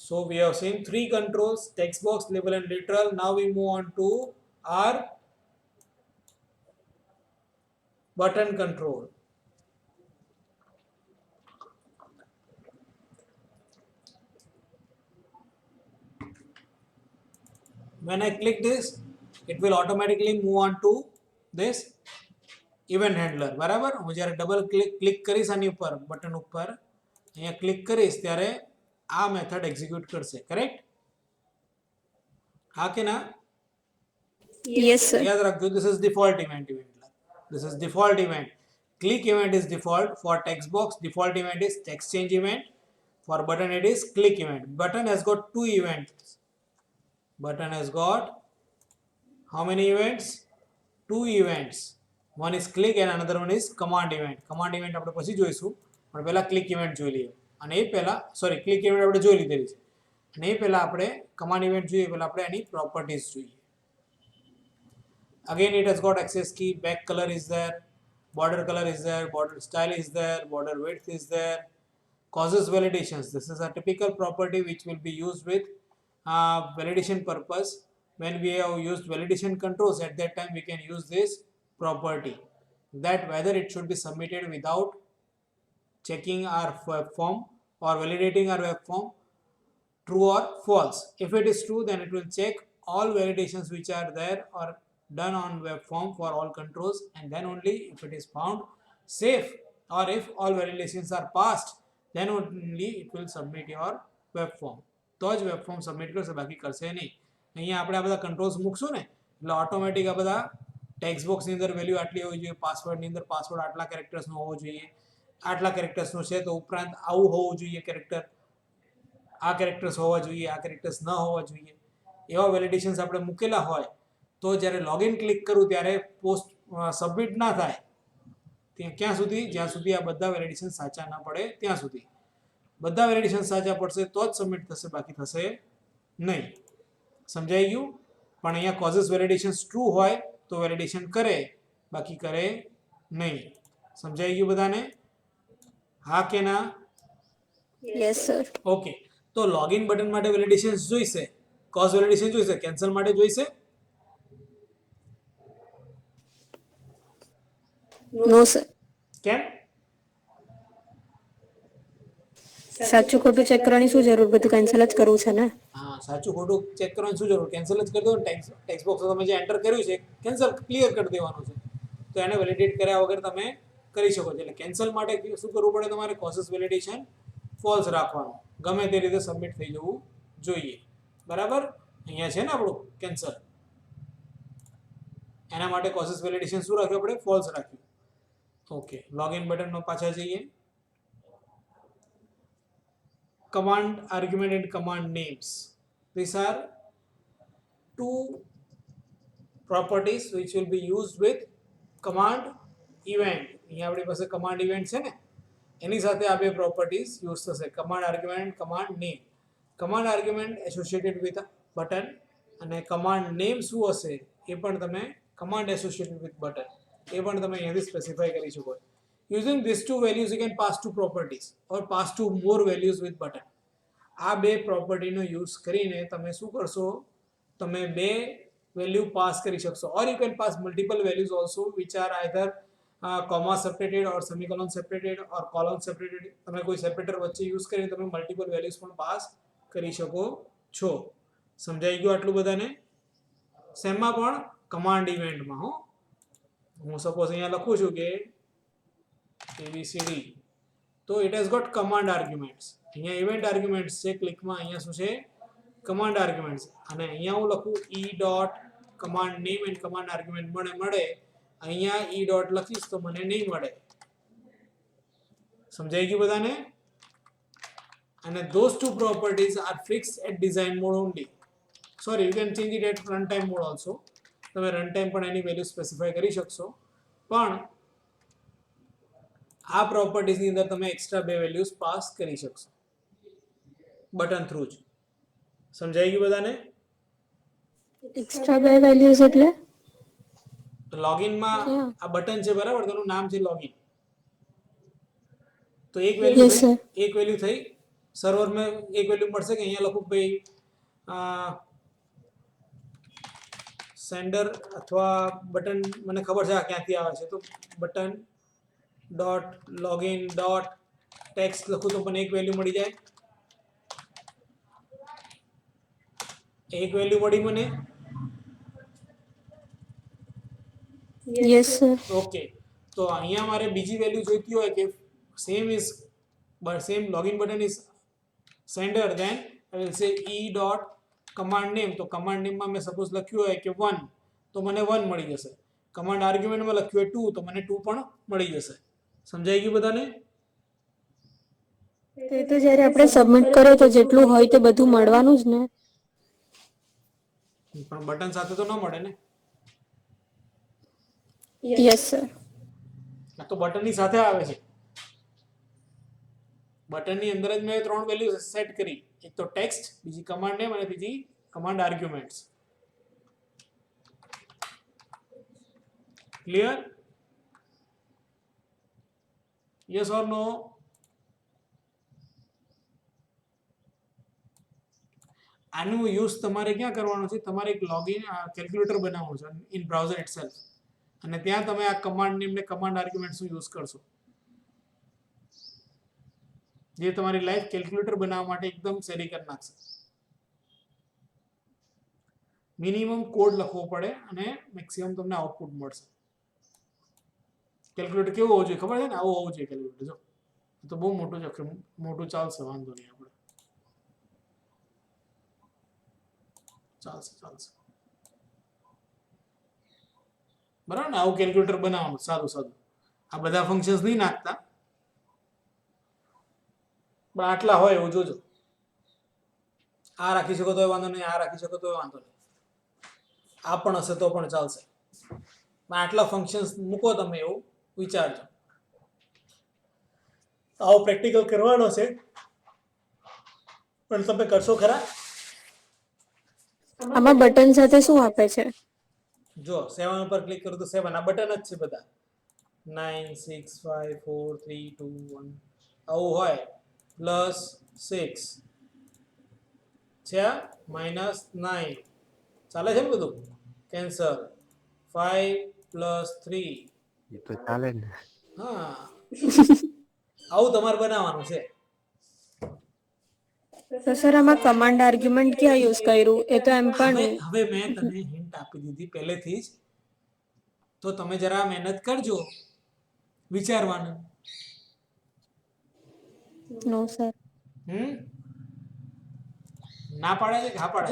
So, we have seen three controls: text box, label, and literal. Now we move on to our button control. When I click this, it will automatically move on to this event handler. બરાબર? હું જ્યારે double click કરીશ આની ઉપર, button ઉપર અહીંયા click કરીશ ત્યારે આ મેથડ એક્ઝિક્યુટ કરશે. કરેક્ટ? હા કે ના? Yes, sir. યાદ રાખજો, this is default event. This is default event. click event is default. For text box, default event is text change event. For button, it is click event. Button has got two events. Button has got how many events? Two events. One is click and another one is command event. Command event આપણે પછી જોઈશું, પણ પહેલા click event જોઈ લઈએ. અને એ પહેલા click event આપણે જોઈ લીધેલી છે. અને એ પહેલા આપણે command event જોઈએ, પહેલા આપણે એની properties જોઈએ. Again, it has got access key, back color is there, border color is there, border style is there, border width is there. Causes validations. This is a typical property which will be used with validation purpose. When we have used validation controls, at that time we can use this property, that whether it should be submitted without checking our web form or validating our web form true or false. If it is true, then it will check all validations which are there or done on web form for all controls, and then only if it is found safe or if all validations are passed, then only it will submit your web form. તો જ web form submit કરશે, બાકી કરશે નહીં. અહીંયા આપણે આ બધા કંટ્રોલ્સ મૂકશું ને એટલે ઓટોમેટિક આ બધા ટેક્સ્ટ બોક્સની અંદર વેલ્યુ આટલી હોવી જોઈએ, પાસવર્ડની અંદર પાસવર્ડ આટલા કેરેક્ટર્સનો હોવો જોઈએ, આટલા કેરેક્ટર્સનો છે તો ઉપરાંત આવું હોવું જોઈએ કેરેક્ટર, આ કેરેક્ટર્સ હોવા જોઈએ, આ કેરેક્ટર્સ ન હોવા જોઈએ. એવા વેલિડેશન્સ આપણે મૂકેલા હોય તો જ્યારે લોગિન ક્લિક કરું ત્યારે પોસ્ટ સબમિટ ના થાય. ક્યાં સુધી? જ્યાં સુધી આ બધા વેલિડેશન સાચા ના પડે ત્યાં સુધી. બધા વેલિડેશન સાચા પડશે તો જ સબમિટ થશે, બાકી થશે નહીં. સમજાઈ ગયું? પણ અહીંયા કોઝિસ વેલિડેશન્સ ટ્રુ હોય તો વેલિડેશન કરે, બાકી કરે નહીં. સમજાઈ ગયું બધાને? હા કે ના? Yes, sir. ઓકે. તો લોગિન બટન માટે વેલિડેશન્સ જોઈશે, કોઝ વેલિડેશન જોઈશે, કેન્સલ માટે જોઈશે? No, sir. કેમ? સાચું ખોટું ચેક કરવાની શું જરૂર? બધું કેન્સલ જ કરવું છે ને. હા, સાચું ખોટું ચેક કરવાની શું જરૂર? કેન્સલ જ કરી દો. ટેક્સ્ટ બોક્સ તમે જે એન્ટર કર્યું છે કેન્સલ ક્લિયર કરી દેવાનું છે, તો એને વેલિડેટ કર્યા વગર તમે કરી શકો છો. એટલે કેન્સલ માટે શું કરવું પડે? તમારે કોઝિસ વેલિડેશન ફોલ્સ રાખવાનું, ગમે તે રીતે સબમિટ થઈ જવું જોઈએ. બરાબર? અહીંયા છે ને આપણું કેન્સલ, એના માટે કોઝિસ વેલિડેશન શું રાખ્યું આપણે? ફોલ્સ રાખ્યું. ઓકે, લોગિન બટનમાં પાછા જઈએ. Command argument and command names. These are two properties which will be used with command event. અહીંયા આપણી પાસે command event છે ને, એની સાથે આ બે properties use થશે, command argument and command name. Command argument associated with button અને command name શું હશે એ પણ તમે command associated with button એ પણ તમે અહીંયાથી સ્પેસિફાઈ કરી શકો. Using these two values, you can pass two properties or pass two more values with button. આ બે પ્રોપર્ટીનો યુઝ કરીને તમે શું કરશો? તમે બે વેલ્યુ પાસ કરી શકશો. or you can pass multiple values also which are either comma separated or semicolon separated or colon separated. તમે કોઈ સેપરેટર વચ્ચે યુઝ કરીને તમે મલ્ટિપલ વેલ્યુઝ પણ પાસ કરી શકો છો. સમજાઈ ગયું આટલું બધાને? શેમાં પણ? કમાન્ડ ઇવેન્ટમાં. હું સપોઝ અહીંયા લખું છું કે ABCD, તો it has got command arguments. અહીંયા ઇવેન્ટ આર્ગ્યુમેન્ટ્સ છે ક્લિકમાં, અહીંયા શું છે? Command arguments. અને અહીંયા હું લખું E dot command name and command argument મળે, અહીંયા E ડોટ લખીશ તો મને નહીં મળે. સમજાઈ ગયું બધાને? અને those two properties are fixed at design mode only. Sorry, you can change it at runtime mode also. તમે runtime પણ એની વેલ્યુ સ્પેસિફાઈ કરી શકશો, પણ આ પ્રોપર્ટીઝની અંદર તમે એક્સ્ટ્રા બે વેલ્યુઝ પાસ કરી શકશો બટન થ્રુ જ. સમજાઈ ગયું બધાને? એક્સ્ટ્રા બે વેલ્યુઝ એટલે લોગિનમાં આ બટન છે બરાબર, તેનું નામ છે લોગિન. તો એક Yes, sir. વેલ્યુ થઈ સર્વરમાં, એક વેલ્યુ મળશે કે અહીંયા લખું ભાઈ સેન્ડર અથવા બટન, મને ખબર છે આ ક્યાંથી આવે છે, તો button dot login dot text લખું તો મને એક વેલ્યુ મળી જાય. એક વેલ્યુ મળી મને. Yes sir. ઓકે, તો અહીંયા મારે બીજી વેલ્યુ જોઈતી હોય કે same login button is sender, then I will say E dot command name. તો કમાન્ડ નેમમાં મેં સપોઝ લખ્યું હોય કે 1, તો મને 1 મળી જશે. કમાન્ડ આર્ગ્યુમેન્ટમાં લખ્યું હોય 2, તો મને 2 પણ મળી જશે. સમજાઈ ગયું બધાને? તે તો જ્યારે આપણે સબમિટ કરે તો જેટલું હોય તે બધું મળવાનું જ ને. પણ બટન સાથે તો ન મળે ને. Yes sir. આ તો બટનની સાથે આવે છે. બટનની અંદર જ મેં 3 વેલ્યુ સેટ કરી, એક તો ટેક્સ્ટ, બીજી કમાન્ડ નેમ અને બીજી command arguments. Clear? Yes or no? આનું યુઝ તમારે ક્યાં કરવાનો છે? તમારે એક લોગિન કેલ્ક્યુલેટર બનાવવાનું છે ઇન બ્રાઉઝર ઇટસેલ્ફ, અને ત્યાં તમે આ કમાન્ડ નેમ ને કમાન્ડ આર્ગ્યુમેન્ટ્સનો યુઝ કરશો, જે તમારી લાઈફ કેલ્ક્યુલેટર બનાવવા માટે એકદમ સહેલી કરી નાખશે. મિનિમમ કોડ લખવો પડે અને મેક્સિમમ તમને આઉટપુટ મળશે. કેલ્ક્યુલેટર કેવું હોવું જોઈએ ખબર છે ને? આવું હોવું જોઈએ કેલ્ક્યુલેટર. જો તો બહુ મોટું છે, મોટું ચાલશે, વાંધો નહીં, આપણે ચાલશે બરાબર ને? આવું કેલ્ક્યુલેટર બનાવવાનું સારું સારું. આ બધા ફંક્શન્સ નહીં નાખતા, પણ આટલા હોય એવું જોજો. આ રાખી શકો તો વાંધો નહીં, આ રાખી શકો તો વાંધો નહીં, આ પણ હશે તો પણ ચાલશે. પણ આટલા ફંક્શન્સ મૂકો તમે એવું વિચારજો. આવો પ્રેક્ટિકલ કરવાનો છે, પણ તમે કરશો ખરા? આમાં બટન સાથે શું આપે છે? જો 7 ઉપર ક્લિક કરું તો 7 આ બટન જ છે બધા. 9 6 5 4 3 2 1 આવું હોય. +6 છે, -9 ચાલે છે ને બધું? કેન્સલ. 5 + 3 એ તો ચાલે ને. હા, આવું તમારે બનાવવાનું છે. તો સર આમાં કમાન્ડ આર્ગ્યુમેન્ટ ક્યાં યુઝ કર્યું? એ તો એમ પણ હવે મેં તને હિન્ટ આપી દીધી પહેલેથી જ, તો તમે જરા મહેનત કરજો વિચારવાનું. નો સર. ના પાડે છે કે હા પાડે?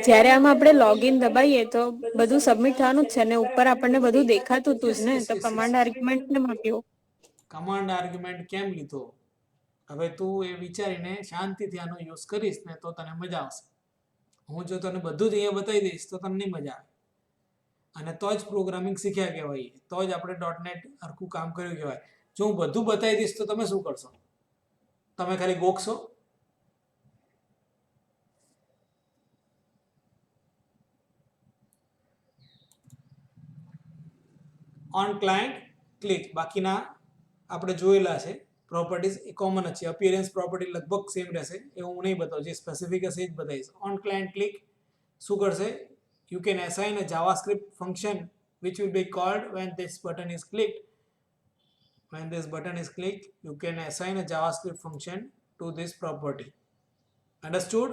જ્યારે આમાં આપણે લોગિન દબાઈએ તો બધું સબમિટ થવાનું જ છે ને, ઉપર આપણને બધું દેખાતું હતું જ ને, તો કમાન્ડ આર્ગ્યુમેન્ટ ને આપ્યો. કમાન્ડ આર્ગ્યુમેન્ટ કેમ લીધો? હવે તું એ વિચારીને શાંતિથી આનો યુઝ કરીશ ને તો તને મજા આવશે. હું જો તને બધું જ અહીંયા બતાવી દઈશ તો તને નહીં મજા આવે, અને તો જ પ્રોગ્રામિંગ શીખ્યા કહેવાય, તો જ આપણે .NET હરખું કામ કર્યું કહેવાય. જો હું બધું બતાવી દઈશ તો તમે શું કરશો? તમે ખાલી ગોખશો? ઓન ક્લાયન્ટ ક્લિક બાકીના આપણે જોયેલા છે. પ્રોપર્ટીઝ એ કોમન જ છે. અપિયરન્સ પ્રોપર્ટી લગભગ સેમ રહેશે, એવું હું નહીં બતાવું, જે સ્પેસિફિક હશે એ જ બતાવીશ. ઓન ક્લાયન્ટ ક્લિક શું કરશે? You can assign a JavaScript function which will be called when this button is clicked. When this button is clicked, you can assign a JavaScript function to this property. Understood?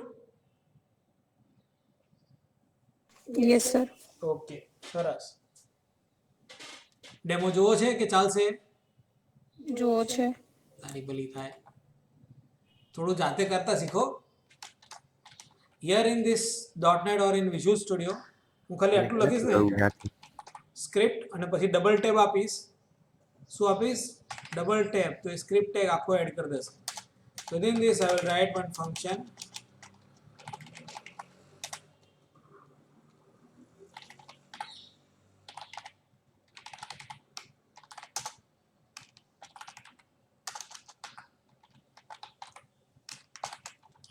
Yes sir. Okay, સરસ. Demo જોવો છે કે ચાલશે? જુઓ છે. તારી ભલી થાય. થોડું જાતે કરતા શીખો. Here in this .NET or in Visual Studio હું ખાલી આટલું લખીશ ને, સ્ક્રિપ્ટ, અને પછી ડબલ ટેબ આપીશ. શું આપીશ? Double tab. તો એ સ્ક્રિપ્ટ ટેગ આખો એડ કરી દેશે. Within this I will write one function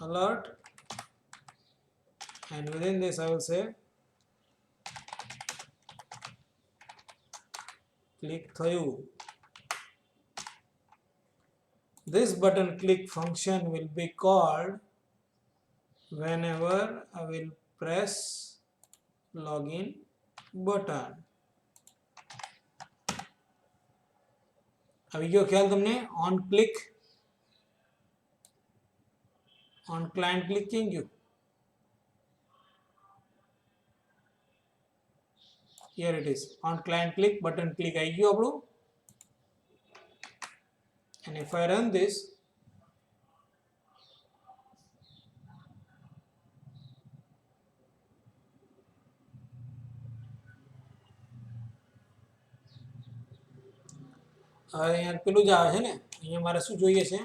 alert, and within this I will say click થયું. This button click function will be called whenever I will press login button. આવી ગયો ખ્યાલ તમને? On click, on client clicking you. Here it is, on client click button click આવી ગયું આપણું. And if I run this, હવે અહીંયા પેલું જ આવે છે ને, અહીંયા મારે શું જોઈએ છે?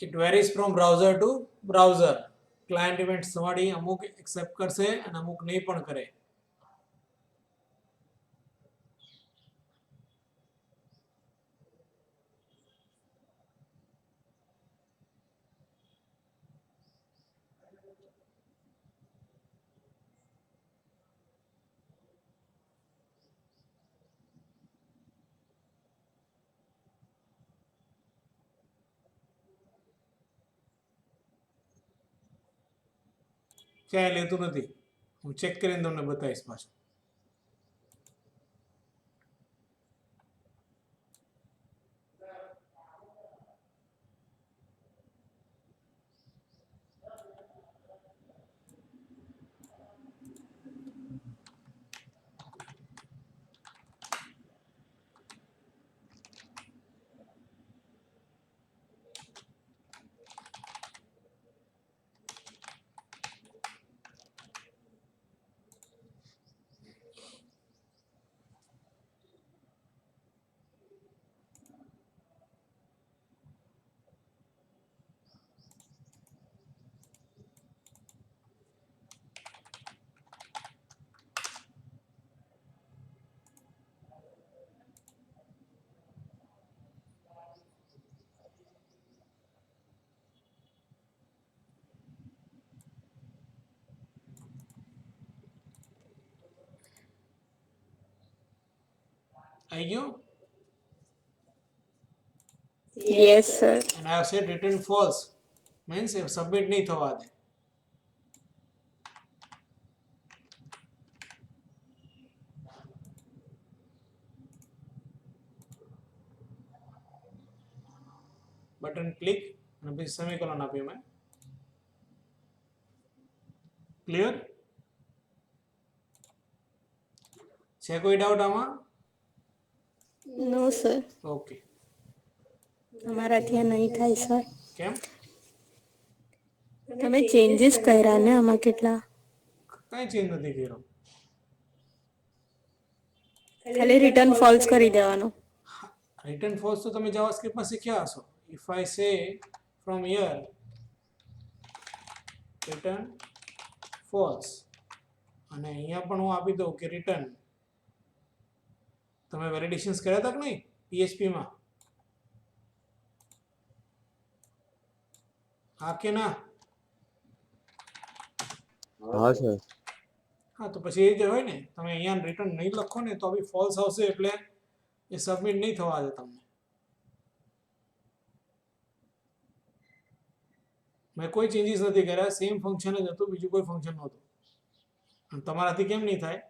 It varies from browser to browser. Client event તમારી અમુક એક્સેપ્ટ કરશે અને અમુક નહીં પણ કરે. ક્યાંય લેતું નથી. હું ચેક કરીને તમને બતાવીશ પાછું. આવી ગયું? Yes, sir. And I have said return false. Means submit નહીં થવા દે. બટન ક્લિક અને પછી સેમિકોલન આપ્યું મેં. ક્લિયર? છે કોઈ ડાઉટ આમાં? No, sir. ઓકે. અમારાથી આ નહીં થાય, સર. કેમ? તમે ચેન્જીસ કર્યા ને આમાં કેટલા? કાંઈ ચેન્જ નથી કર્યો. ખાલી રિટર્ન ફોલ્સ કરી દેવાનું. રિટર્ન ફોલ્સ તો તમે જાવાસ્ક્રિપ્ટમાં શીખ્યા હશો. ઇફ આઈ સે ફ્રોમ હિયર રિટર્ન ફોલ્સ અને અહીંયા પણ હું આપી દઉં કે રિટર્ન. તમે વેલિડેશન્સ કર્યા હતા કે નહીં PHP માં? હા કે ના? હા સર. હા તો પછી એ જ હોય ને, તમે અહીંયા રિટર્ન નહીં લખો ને તો બી ફોલ્સ આવશે એટલે એ સબમિટ નહીં થવા દે તમને. મેં કોઈ ચેન્જીસ નથી કર્યા, સેમ ફંક્શન જ હતું, બીજું કોઈ ફંક્શન નહોતું. અને તમારાથી કેમ નહીં થાય?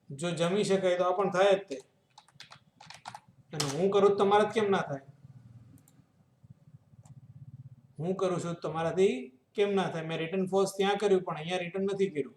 જો જમી શકાય તો આ પણ થાય જ તે. અને હું કરું તો તમારા કેમ ના થાય? હું કરું છું તમારાથી કેમ ના થાય? મેં રિટર્ન ફોલ્સ ત્યાં કર્યું પણ અહીંયા રિટર્ન નથી કર્યું.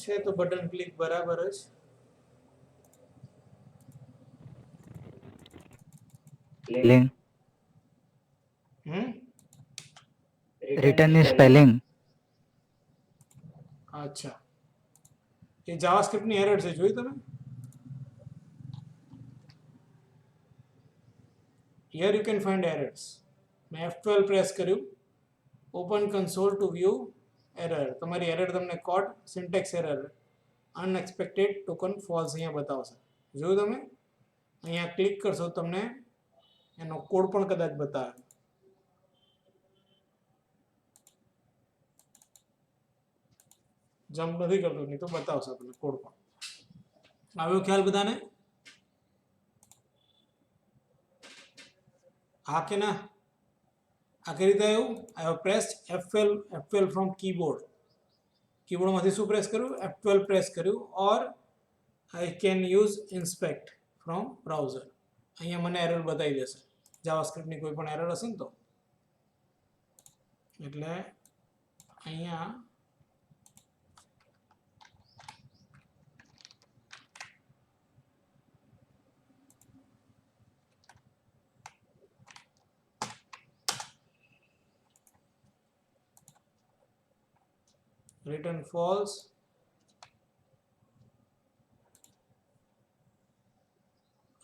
છે તો બટન ક્લિક બરાબર જ. Spelling. Written is spelling. અચ્છા, એ જાવાસ્ક્રિપ્ટ ની એરર છે, જોઈ તમે? Here you can find errors. મેં F12 પ્રેસ કર્યું, open console to view error. તમારી એરર તમને code syntax error unexpected token false અહીંયા બતાવશે. જોયું તમે? અહીંયા ક્લિક કરશો તમને એનો કોડ પણ કદાચ બતાવે. જમ્પ નથી કરતું, નહીં તો બતાવશે તમને કોડ પણ. આવ્યો ખ્યાલ બધાને? હા કે ના? આ કઈ રીતે આવ્યું? I have pressed F12 from keyboard. કીબોર્ડમાંથી શું પ્રેસ કર્યું? F12 પ્રેસ કર્યું. Or I can use inspect from browser. અહીંયા મને એરર બતાવી દેશે, જાવાસ્ક્રિપ્ટની કોઈ પણ એરર હશે ને તો. એટલે અહીંયા return false.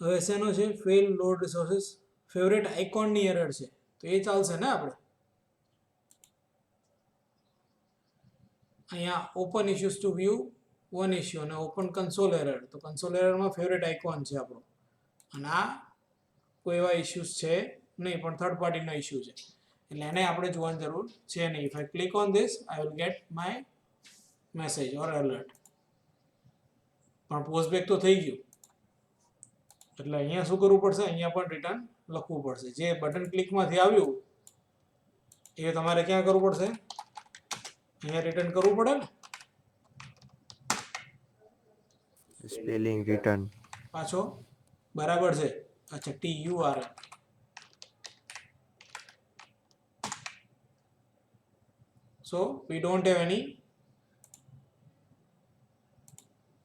હવે શેનો છે? fail load resources. ફેવરેટ આઇકોનની એરર છે, તો એ ચાલશે ને આપણે? અહીંયા open issues to view one issue અને ઓપન કન્સોલ એરર. તો કન્સોલ એરરમાં ફેવરેટ આઇકોન છે આપણો, અને આ કોઈ એવા ઇશ્યુઝ છે નહીં, પણ થર્ડ પાર્ટીનો ઇશ્યુ છે, એટલે એને આપણે જોવાની જરૂર છે નહીં. If I click on this I will get my message or alert. પણ પોસ્ટબેક તો થઈ ગયું, એટલે અહીંયા શું કરવું પડશે? અહીંયા પણ રિટર્ન લખવું પડશે. જે બટન ક્લિકમાંથી આવ્યું એ તમારે ક્યાં કરવું પડશે? અહીંયા રિટર્ન કરવું પડે ને. સ્પેલિંગ રિટર્ન પાછો બરાબર છે. અચ્છા, TURN. So we don't have any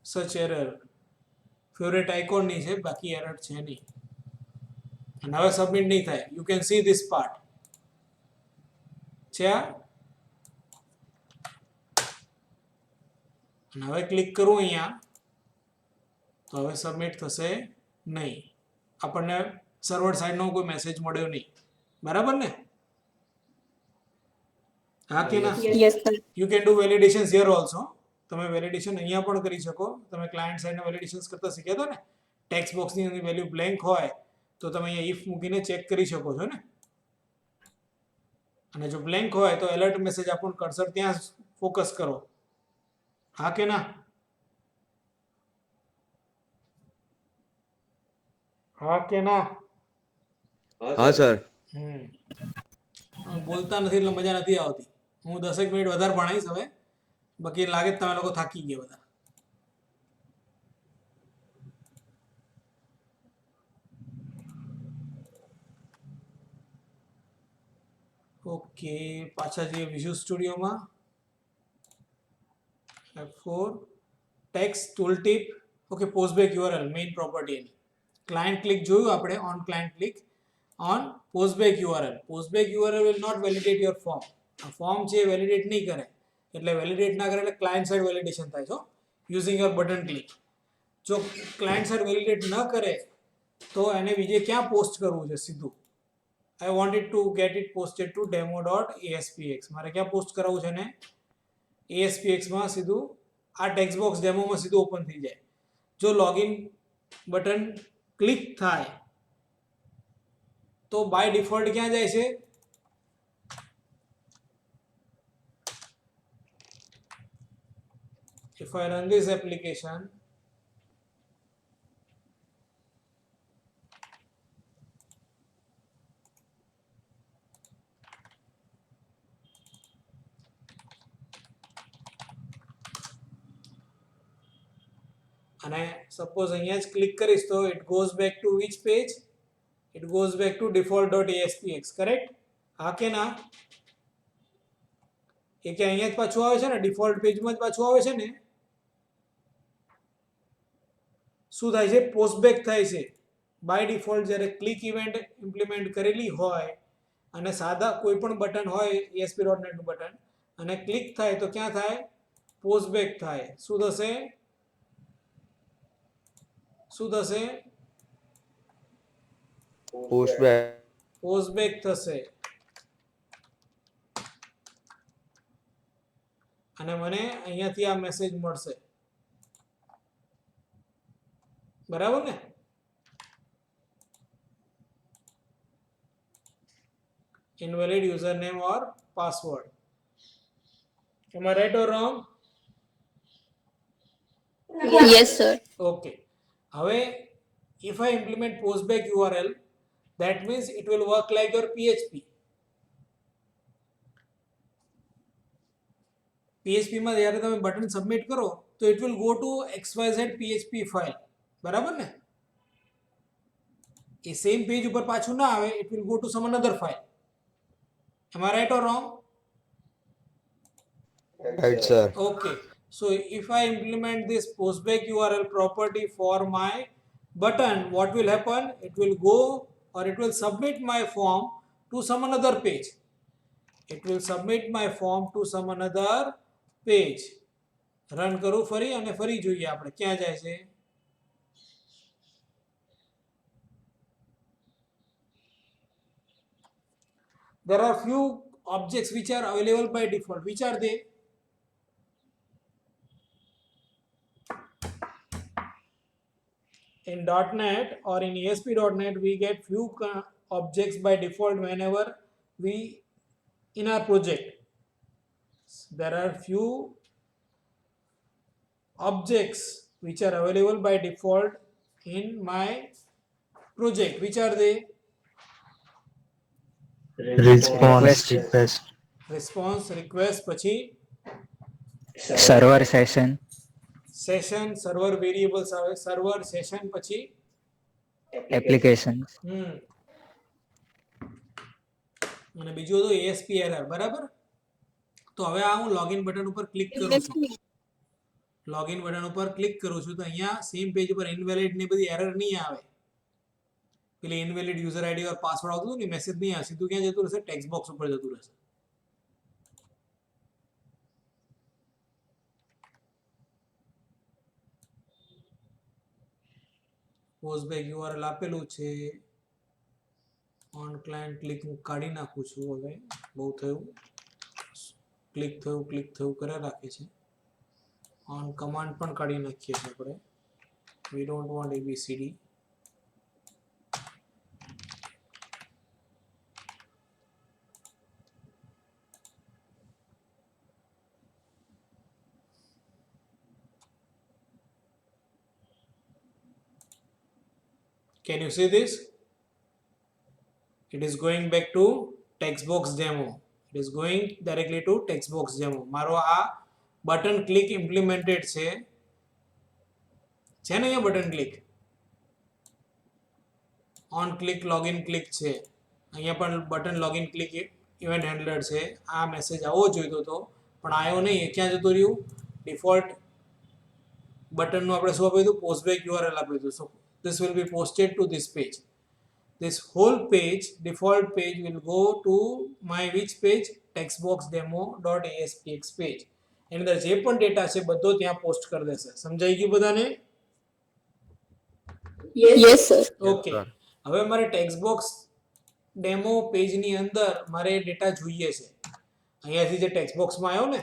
such error. Favourite icon ની છે, બાકી એરર છે નહીં. અને હવે સબમિટ નહીં થાય. You can see this part છે આ. અને હવે ક્લિક કરું અહીંયા તો હવે સબમિટ થશે નહીં. આપણને સર્વર સાઈડનો કોઈ મેસેજ મળ્યો નહીં. બરાબર ને? હા કે ના? Yes, sir. You can do validations here also. તમે વેલિડેશન અહીંયા પણ કરી શકો. તમે ક્લાયન્ટ સાઈડના વેલિડેશન્સ કરતા શીખ્યા હતા ને? ટેક્સ્ટ બોક્સની અંદર વેલ્યુ બ્લેન્ક હોય તો તમે અહીંયા ઇફ મૂકીને ચેક કરી શકો છો ને. અને જો બ્લેન્ક હોય તો એલર્ટ મેસેજ આપણને કર્સર ત્યાં ફોકસ કરો. હા કે ના? હા કે ના? હા સર. બોલતા નથી એટલે મજા નથી આવતી. હું 10 મિનિટ વધારે ભણાવીશ હવે, બાકી લાગે તમે લોકો થાકી ગયા બધા. ઓકે, પાછા જઈએ વિઝ્યુઅલ સ્ટુડિયોમાં. F4 text tool tip. Okay, postback URL main property એની. ક્લાયન્ટ ક્લિક જોયું આપણે, on client click on postback URL. Postback URL will not validate your form. આ ફોર્મ છે એ વેલિડેટ નહીં કરે, એટલે વેલિડેટ ના કરે એટલે ક્લાયન્ટ સાઈડ વેલિડેશન થાય છે યુઝિંગ યોર બટન ક્લિક. જો ક્લાયન્ટ સાઈડ વેલિડેટ ન કરે તો એને બીજે ક્યાં પોસ્ટ કરવું છે? સીધું I wanted to get it posted to demo.aspx. મારે ક્યાં પોસ્ટ કરાવવું છે ને? ASPX માં સીધું આ ટેક્સ્ટ બોક્સ ડેમોમાં સીધું ઓપન થઈ જાય. જો લોગિન બટન ક્લિક થાય તો બાય ડિફોલ્ટ ક્યાં જાય છે? If I run this application, અને સપોઝ અહીંયા જ ક્લિક કરીશ તો it goes back to which page? It goes back to default.aspx, correct? હા કે ના? એ કે અહીંયા જ પાછું આવે છે ને, ડિફોલ્ટ પેજમાં જ પાછું આવે છે ને. શું થાય છે? પોસ્ટબેક થાય છે. બાય ડિફોલ્ટ જ્યારે ક્લિક ઇવેન્ટ ઇમ્પ્લિમેન્ટ કરેલી હોય અને સાદા કોઈ પણ બટન હોય ASP.NET નું બટન અને ક્લિક થાય તો ક્યાં થાય? પોસ્ટબેક થાય. શું થશે? શું થશે? Postback. પોસ્ટબેક થશે અને મને અહીંયાથી આ મેસેજ મળશે. બરાબર ને? Invalid username or password. Am I right or wrong? Yes, sir. Okay. હવે if I implement postback URL, that means it will work like your PHP. PHP માં જ્યારે તમે બટન સબમિટ કરો તો it will go to XYZ PHP file. બરાબર ને? એ same page ઉપર પાછું ના આવે, it will go to some another file. Am I right or wrong? Right, sir. Okay. So if I implement this postback URL property for my button, what will happen? It will go or it will submit my form to some another page. It will submit my form to some another page. Run કરું ફરી અને ફરી જોઈએ આપણે ક્યાં જાય છે. There are few objects which are available by default. Which are they? In .NET or in ASP.NET, we get few objects by default whenever we in our project. There are few objects which are available by default in my project. Which are they? Response request, Response, request, પછી server session, session, server variables આવે, server, session, પછી applications. અને બીજું હતું ASP error. બરાબર? તો હવે આ હું લોગિન બટન ઉપર ક્લિક કરું છું. લોગિન બટન ઉપર ક્લિક કરું છું તો અહીંયા સેમ પેજ ઉપર ઇનવેલિડ ને બધી એરર નહીં આવે. પેલી ઇનવેલિડ યુઝર આઈડી ઓર પાસવર્ડ આવતું ને મેસેજ નહીં આવે, સીધું ક્યાં જતું રહેશે? ટેક્સ્ટ બોક્સ ઉપર જતું રહેશે. પોસ્ટબેક URL આપેલું છે. ઓન ક્લાયન્ટ ક્લિક હું કાઢી નાખું છું. હવે બહુ થયું, ક્લિક થયું કરે રાખે છે. ઓન કમાન્ડ પણ કાઢી નાખીએ છીએ આપણે. We don't want ABCD. Can you see this? It is going back to textbox demo. It is going directly to textbox demo. મારો આ બટન ક્લિક ઇમ્પ્લિમેન્ટેડ છે ને અહીંયા button click on click login click છે. અહીંયા પણ button login click event handler છે. આ મેસેજ આવવો જોઈતો હતો પણ આવ્યો નહીં. એ ક્યાં જતું રહ્યું? ડિફોલ્ટ બટનનું આપણે શું આપ્યું હતું? પોસ્ટબેક URL આપ્યું હતું. સો this will be posted to this page. This whole page, default page, will go to my which page? textboxdemo.aspx page. એની અંદર જે પણ ડેટા છે બધો ત્યાં પોસ્ટ કરી દેશે. સમજાઈ ગયું બધાને? Yes, sir. ઓકે. હવે મારે ટેક્સ્ટબોક્સ ડેમો પેજની અંદર મારે ડેટા જોઈએ છે. અહીંયાથી જે ટેક્સ્ટબોક્સમાં આવ્યો ને,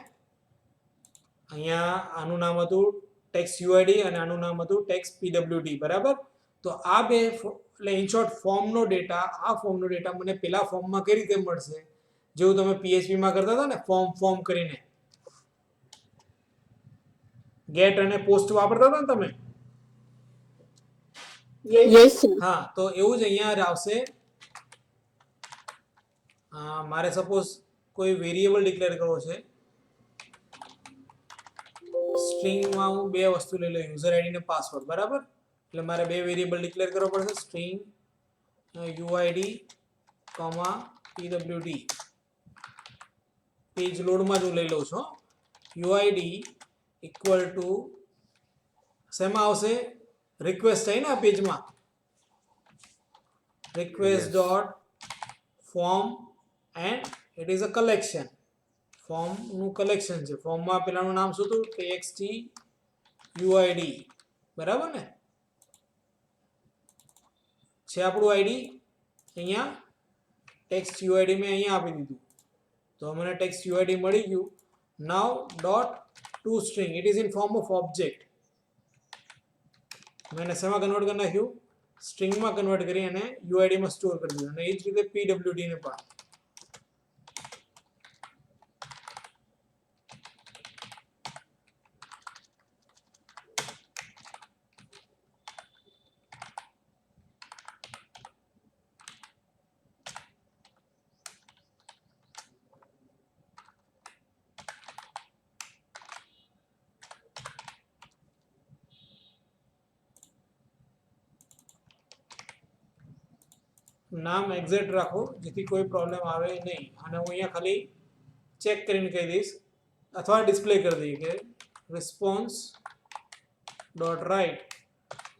અહીંયા આનું નામ હતું ટેક્સ્ટ UID અને આનું નામ હતું ટેક્સ્ટ PWD. બરાબર? તો આ બે એટલે ઇન શોર્ટ ફોર્મનો ડેટા, આ ફોર્મનો ડેટા મને પેલા ફોર્મમાં કઈ રીતે મળશે? જેવું તમે PHP માં કરતા હતા ને, ફોર્મ કરીને ગેટ અને પોસ્ટ વાપરતા હતા ને તમે. Yes, sir. હા, તો એવું જ અહીંયા આવશે. મારે સપોઝ કોઈ વેરિયેબલ ડિક્લેર કરવો છે. સ્ટ્રિંગમાં હું બે વસ્તુ લઈ લઉં, યુઝર આઈડી ને પાસવર્ડ. બરાબર? એટલે મારે બે વેરિયેબલ ડિક્લેર કરવો પડશે. String UID, PWD. પેજ લોડમાં જ હું લઈ લઉં છું. UID ઇક્વલ ટુ શેમાં આવશે? રિક્વેસ્ટ થઈ ને આ પેજમાં request Yes. dot form and it is a collection form નું collection છે form માં પેલાનું નામ શું હતું txt uid બરાબર ને છે આપણું આઈડી અહીંયા text uid મેં અહીંયા આપી દીધું તો મને text uid મળી ગયું now dot to string it is in form of object मैंने શેમાં કન્વર્ટ કરી નાખ્યું સ્ટ્રિંગ માં કન્વર્ટ કરી અને uid માં સ્ટોર કરી દીધું અને એ જ રીતે pwd ને પણ નામ એક્ઝેક્ટ રાખો જેથી કોઈ પ્રોબ્લેમ આવે નહીં અને હું અહીંયા ખાલી ચેક કરીને કહી દઈશ અથવા ડિસ્પ્લે કરી દઈએ કે response dot write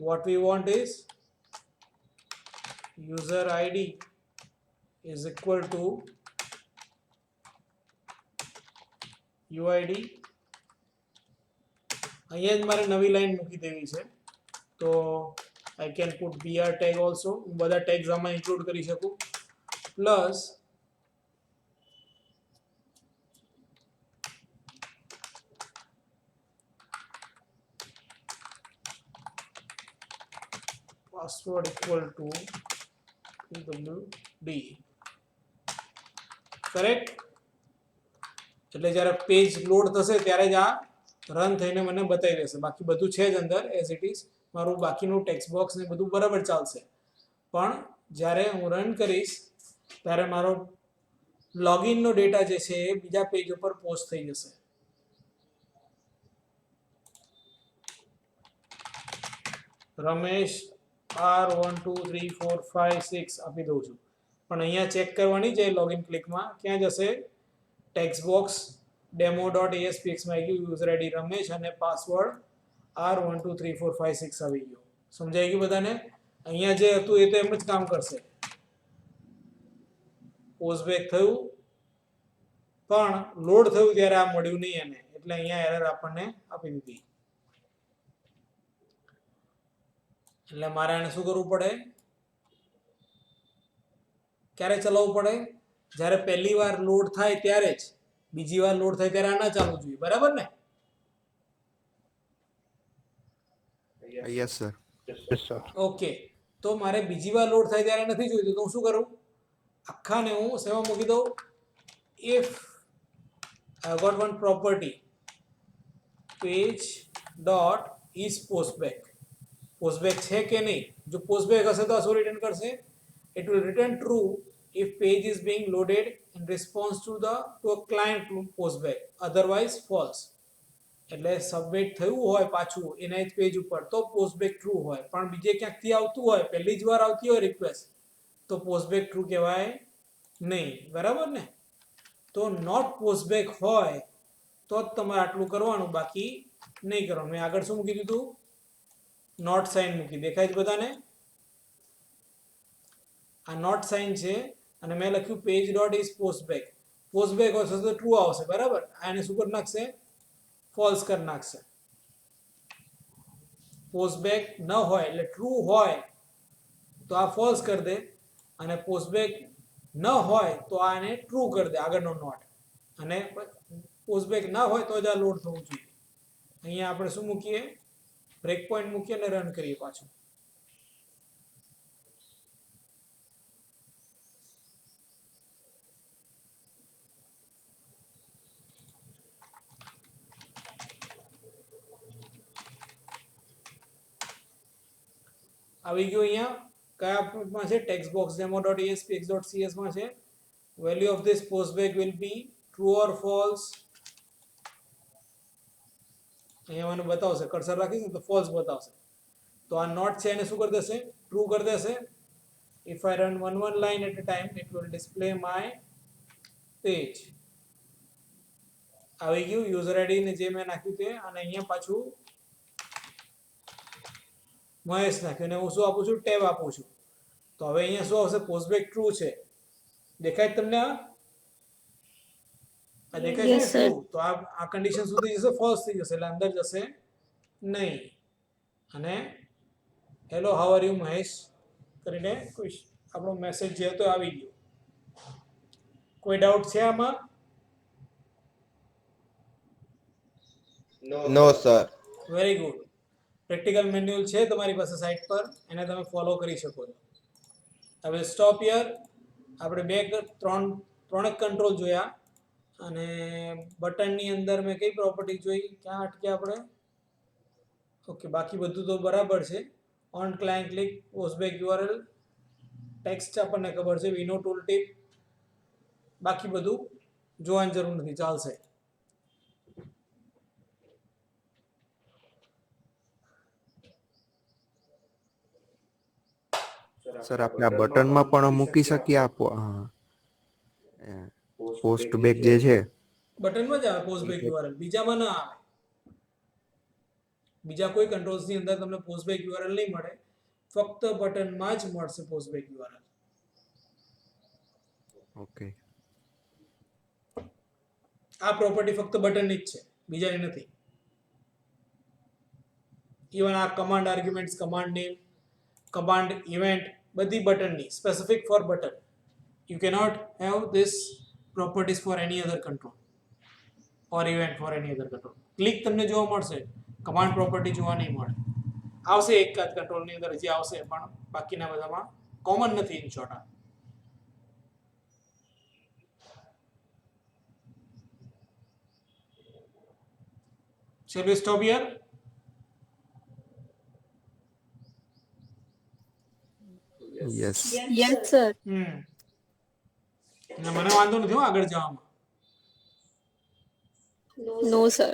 what we want is user id is equal to uid અહીંયા જ મારે નવી લાઈન મૂકી દેવી છે તો I can put br tag also હું બધા tags આમાં include કરી શકું plus password equal to pwd correct એટલે જ્યારે પેજ લોડ થશે ત્યારે જ આ રન થઈને મને બતાવી દેશે બાકી બધું છે જ અંદર as it is મારું બાકીનું ટેક્સ્ટ બોક્સ ને બધું બરાબર ચાલશે પણ જ્યારે હું રન કરીશ ત્યારે મારો લોગિન નો ડેટા જે છે એ બીજા પેજ ઉપર પોસ્ટ થઈ જશે રમેશ R123456 આપી દઉં છું પણ અહીંયા ચેક કરવાની છે લોગિન ક્લિકમાં ક્યાં જશે ટેક્સ્ટ બોક્સ demo.aspx માં આવી ગયું યુઝર આઈડી રમેશ અને પાસવર્ડ R123456 આવી ગયો સમજાઈ ગયું બધાને અહીંયા જે હતું એ તો એમ જ કામ કરશે પોસ્ટ બેક થયું પણ લોડ થયું ત્યારે આ મળ્યું નહીં એને એટલે અહીંયા એરર આપણને આપી દીધી એટલે મારે આને શું કરવું પડે ક્યારે ચલાવવું પડે જ્યારે પહેલી વાર લોડ થાય ત્યારે જ બીજી વાર લોડ થાય ત્યારે આ ના ચાલવું જોઈએ બરાબર ને Yes, sir. Yes, sir. Okay તો મારે બીજી વાર લોડ થાય ત્યારે નથી જોઈતું તો હું શું કરું આખાને હું સેમાં મૂકી દઉં if I got one property page dot is postback postback છે કે નહીં જો postback હશે તો આ શું રિટર્ન કરશે it will return true if page is being loaded in response to a client postback otherwise false એટલે સબમિટ થયું હોય પાછું એના જ પેજ ઉપર તો પોસ્ટબેક ટ્રુ હોય પણ બીજે ક્યાંકથી આવતું હોય પહેલી જ વાર આવતી હોય રિક્વેસ્ટ તો પોસ્ટબેક ટ્રુ કહેવાય નહીં બરાબર ને તો નોટ પોસ્ટબેક હોય તો જ તમારે આટલું કરવાનું બાકી નહીં કરવાનું મેં આગળ શું મૂકી દીધું નોટ સાઇન મૂકી દેખાય છે બધાને આ નોટ સાઇન છે અને મેં લખ્યું પેજ ડોટ ઇઝ પોસ્ટબેક પોસ્ટબેક હશે તો ટ્રુ આવશે બરાબર આને શું કરી નાખશે ફોલ્સ કરી નાખશે પોસ્ટબેક ન હોય એટલે ટ્રુ હોય તો આ ફોલ્સ કરી દે અને પોસ્ટબેક ન હોય તો આને ટ્રુ કરી દે આગળનો નોટ અને પોસ્ટબેક ના હોય તો જ આ લોડ થવું જોઈએ અહીંયા આપણે શું મૂકીએ બ્રેક પોઈન્ટ મૂકીએ અને રન કરીએ પાછું આવી ગયું અહીંયા કયા માં છે ટેક્સ્ટ બોક્સ demo.aspx.cs માં છે value of this postback will be true or false અહીંયા મને બતાવશે કર્સર રાખીશ તો false બતાવશે તો આ નોટ છે એને શું કરી દેશે ટ્રુ કરી દેશે if I run one line at a time it will display my page આવી ગયું યુઝર આઈડી ને જે મેં નાખ્યું તે અને અહીંયા પાછું મહેશ નાખ્યું અને હું શું આપું છું ટેબ આપું છું તો હવે અહીંયા શું આવશે પોસ્ટબેક ટ્રુ છે દેખાય છે તમને આ દેખાય છે Yes, ને sir. ટ્રુ તો આ કન્ડિશન સુધી જશે ફોલ્સ થઈ જશે એટલે અંદર જશે નહીં અને hello how are you Mahesh કરીને કોઈ આપણો મેસેજ જે હતો એ આવી ગયો કોઈ ડાઉટ છે આમાં No, sir. Very good practical manual છે તમારી પાસે સાઇટ પર એને તમે ફોલો કરી શકો છો હવે સ્ટોપ હિયર આપણે ત્રણેક કંટ્રોલ જોયા અને બટનની અંદર મેં કઈ પ્રોપર્ટી જોઈ ક્યાં અટક્યા આપણે ઓકે બાકી બધું તો બરાબર છે on client click postback URL text આપણને ખબર છે વિનો ટૂલ ટીપ બાકી બધું જોવાની જરૂર નથી ચાલશે સર આપણે આ બટનમાં પણ મૂકી શકીએ પોસ્ટ બેક જે છે બટનમાં જ આવે પોસ્ટબેક યુઆરએલ બીજામાં ના આવે બીજા કોઈ કંટ્રોલ્સ ની અંદર તમને પોસ્ટબેક યુઆરએલ નહીં મળે ફક્ત બટનમાં જ મળશે પોસ્ટબેક યુઆરએલ ઓકે આ પ્રોપર્ટી ફક્ત બટનની જ છે બીજાની નથી ઇવન આ command arguments command name command event બધી બટનની specific for button you cannot have this properties for any other control or event for any other control click તમને જોવા મળશે કમાન્ડ પ્રોપર્ટી જોવા નહીં મળે આવશે એક જ કંટ્રોલની અંદર હજી આવશે પણ બાકીના બધામાં કોમન નથી in short Shall we stop here? Yes Yes, sir. મને વાંધો નથી હો આગળ જવામાં No, sir.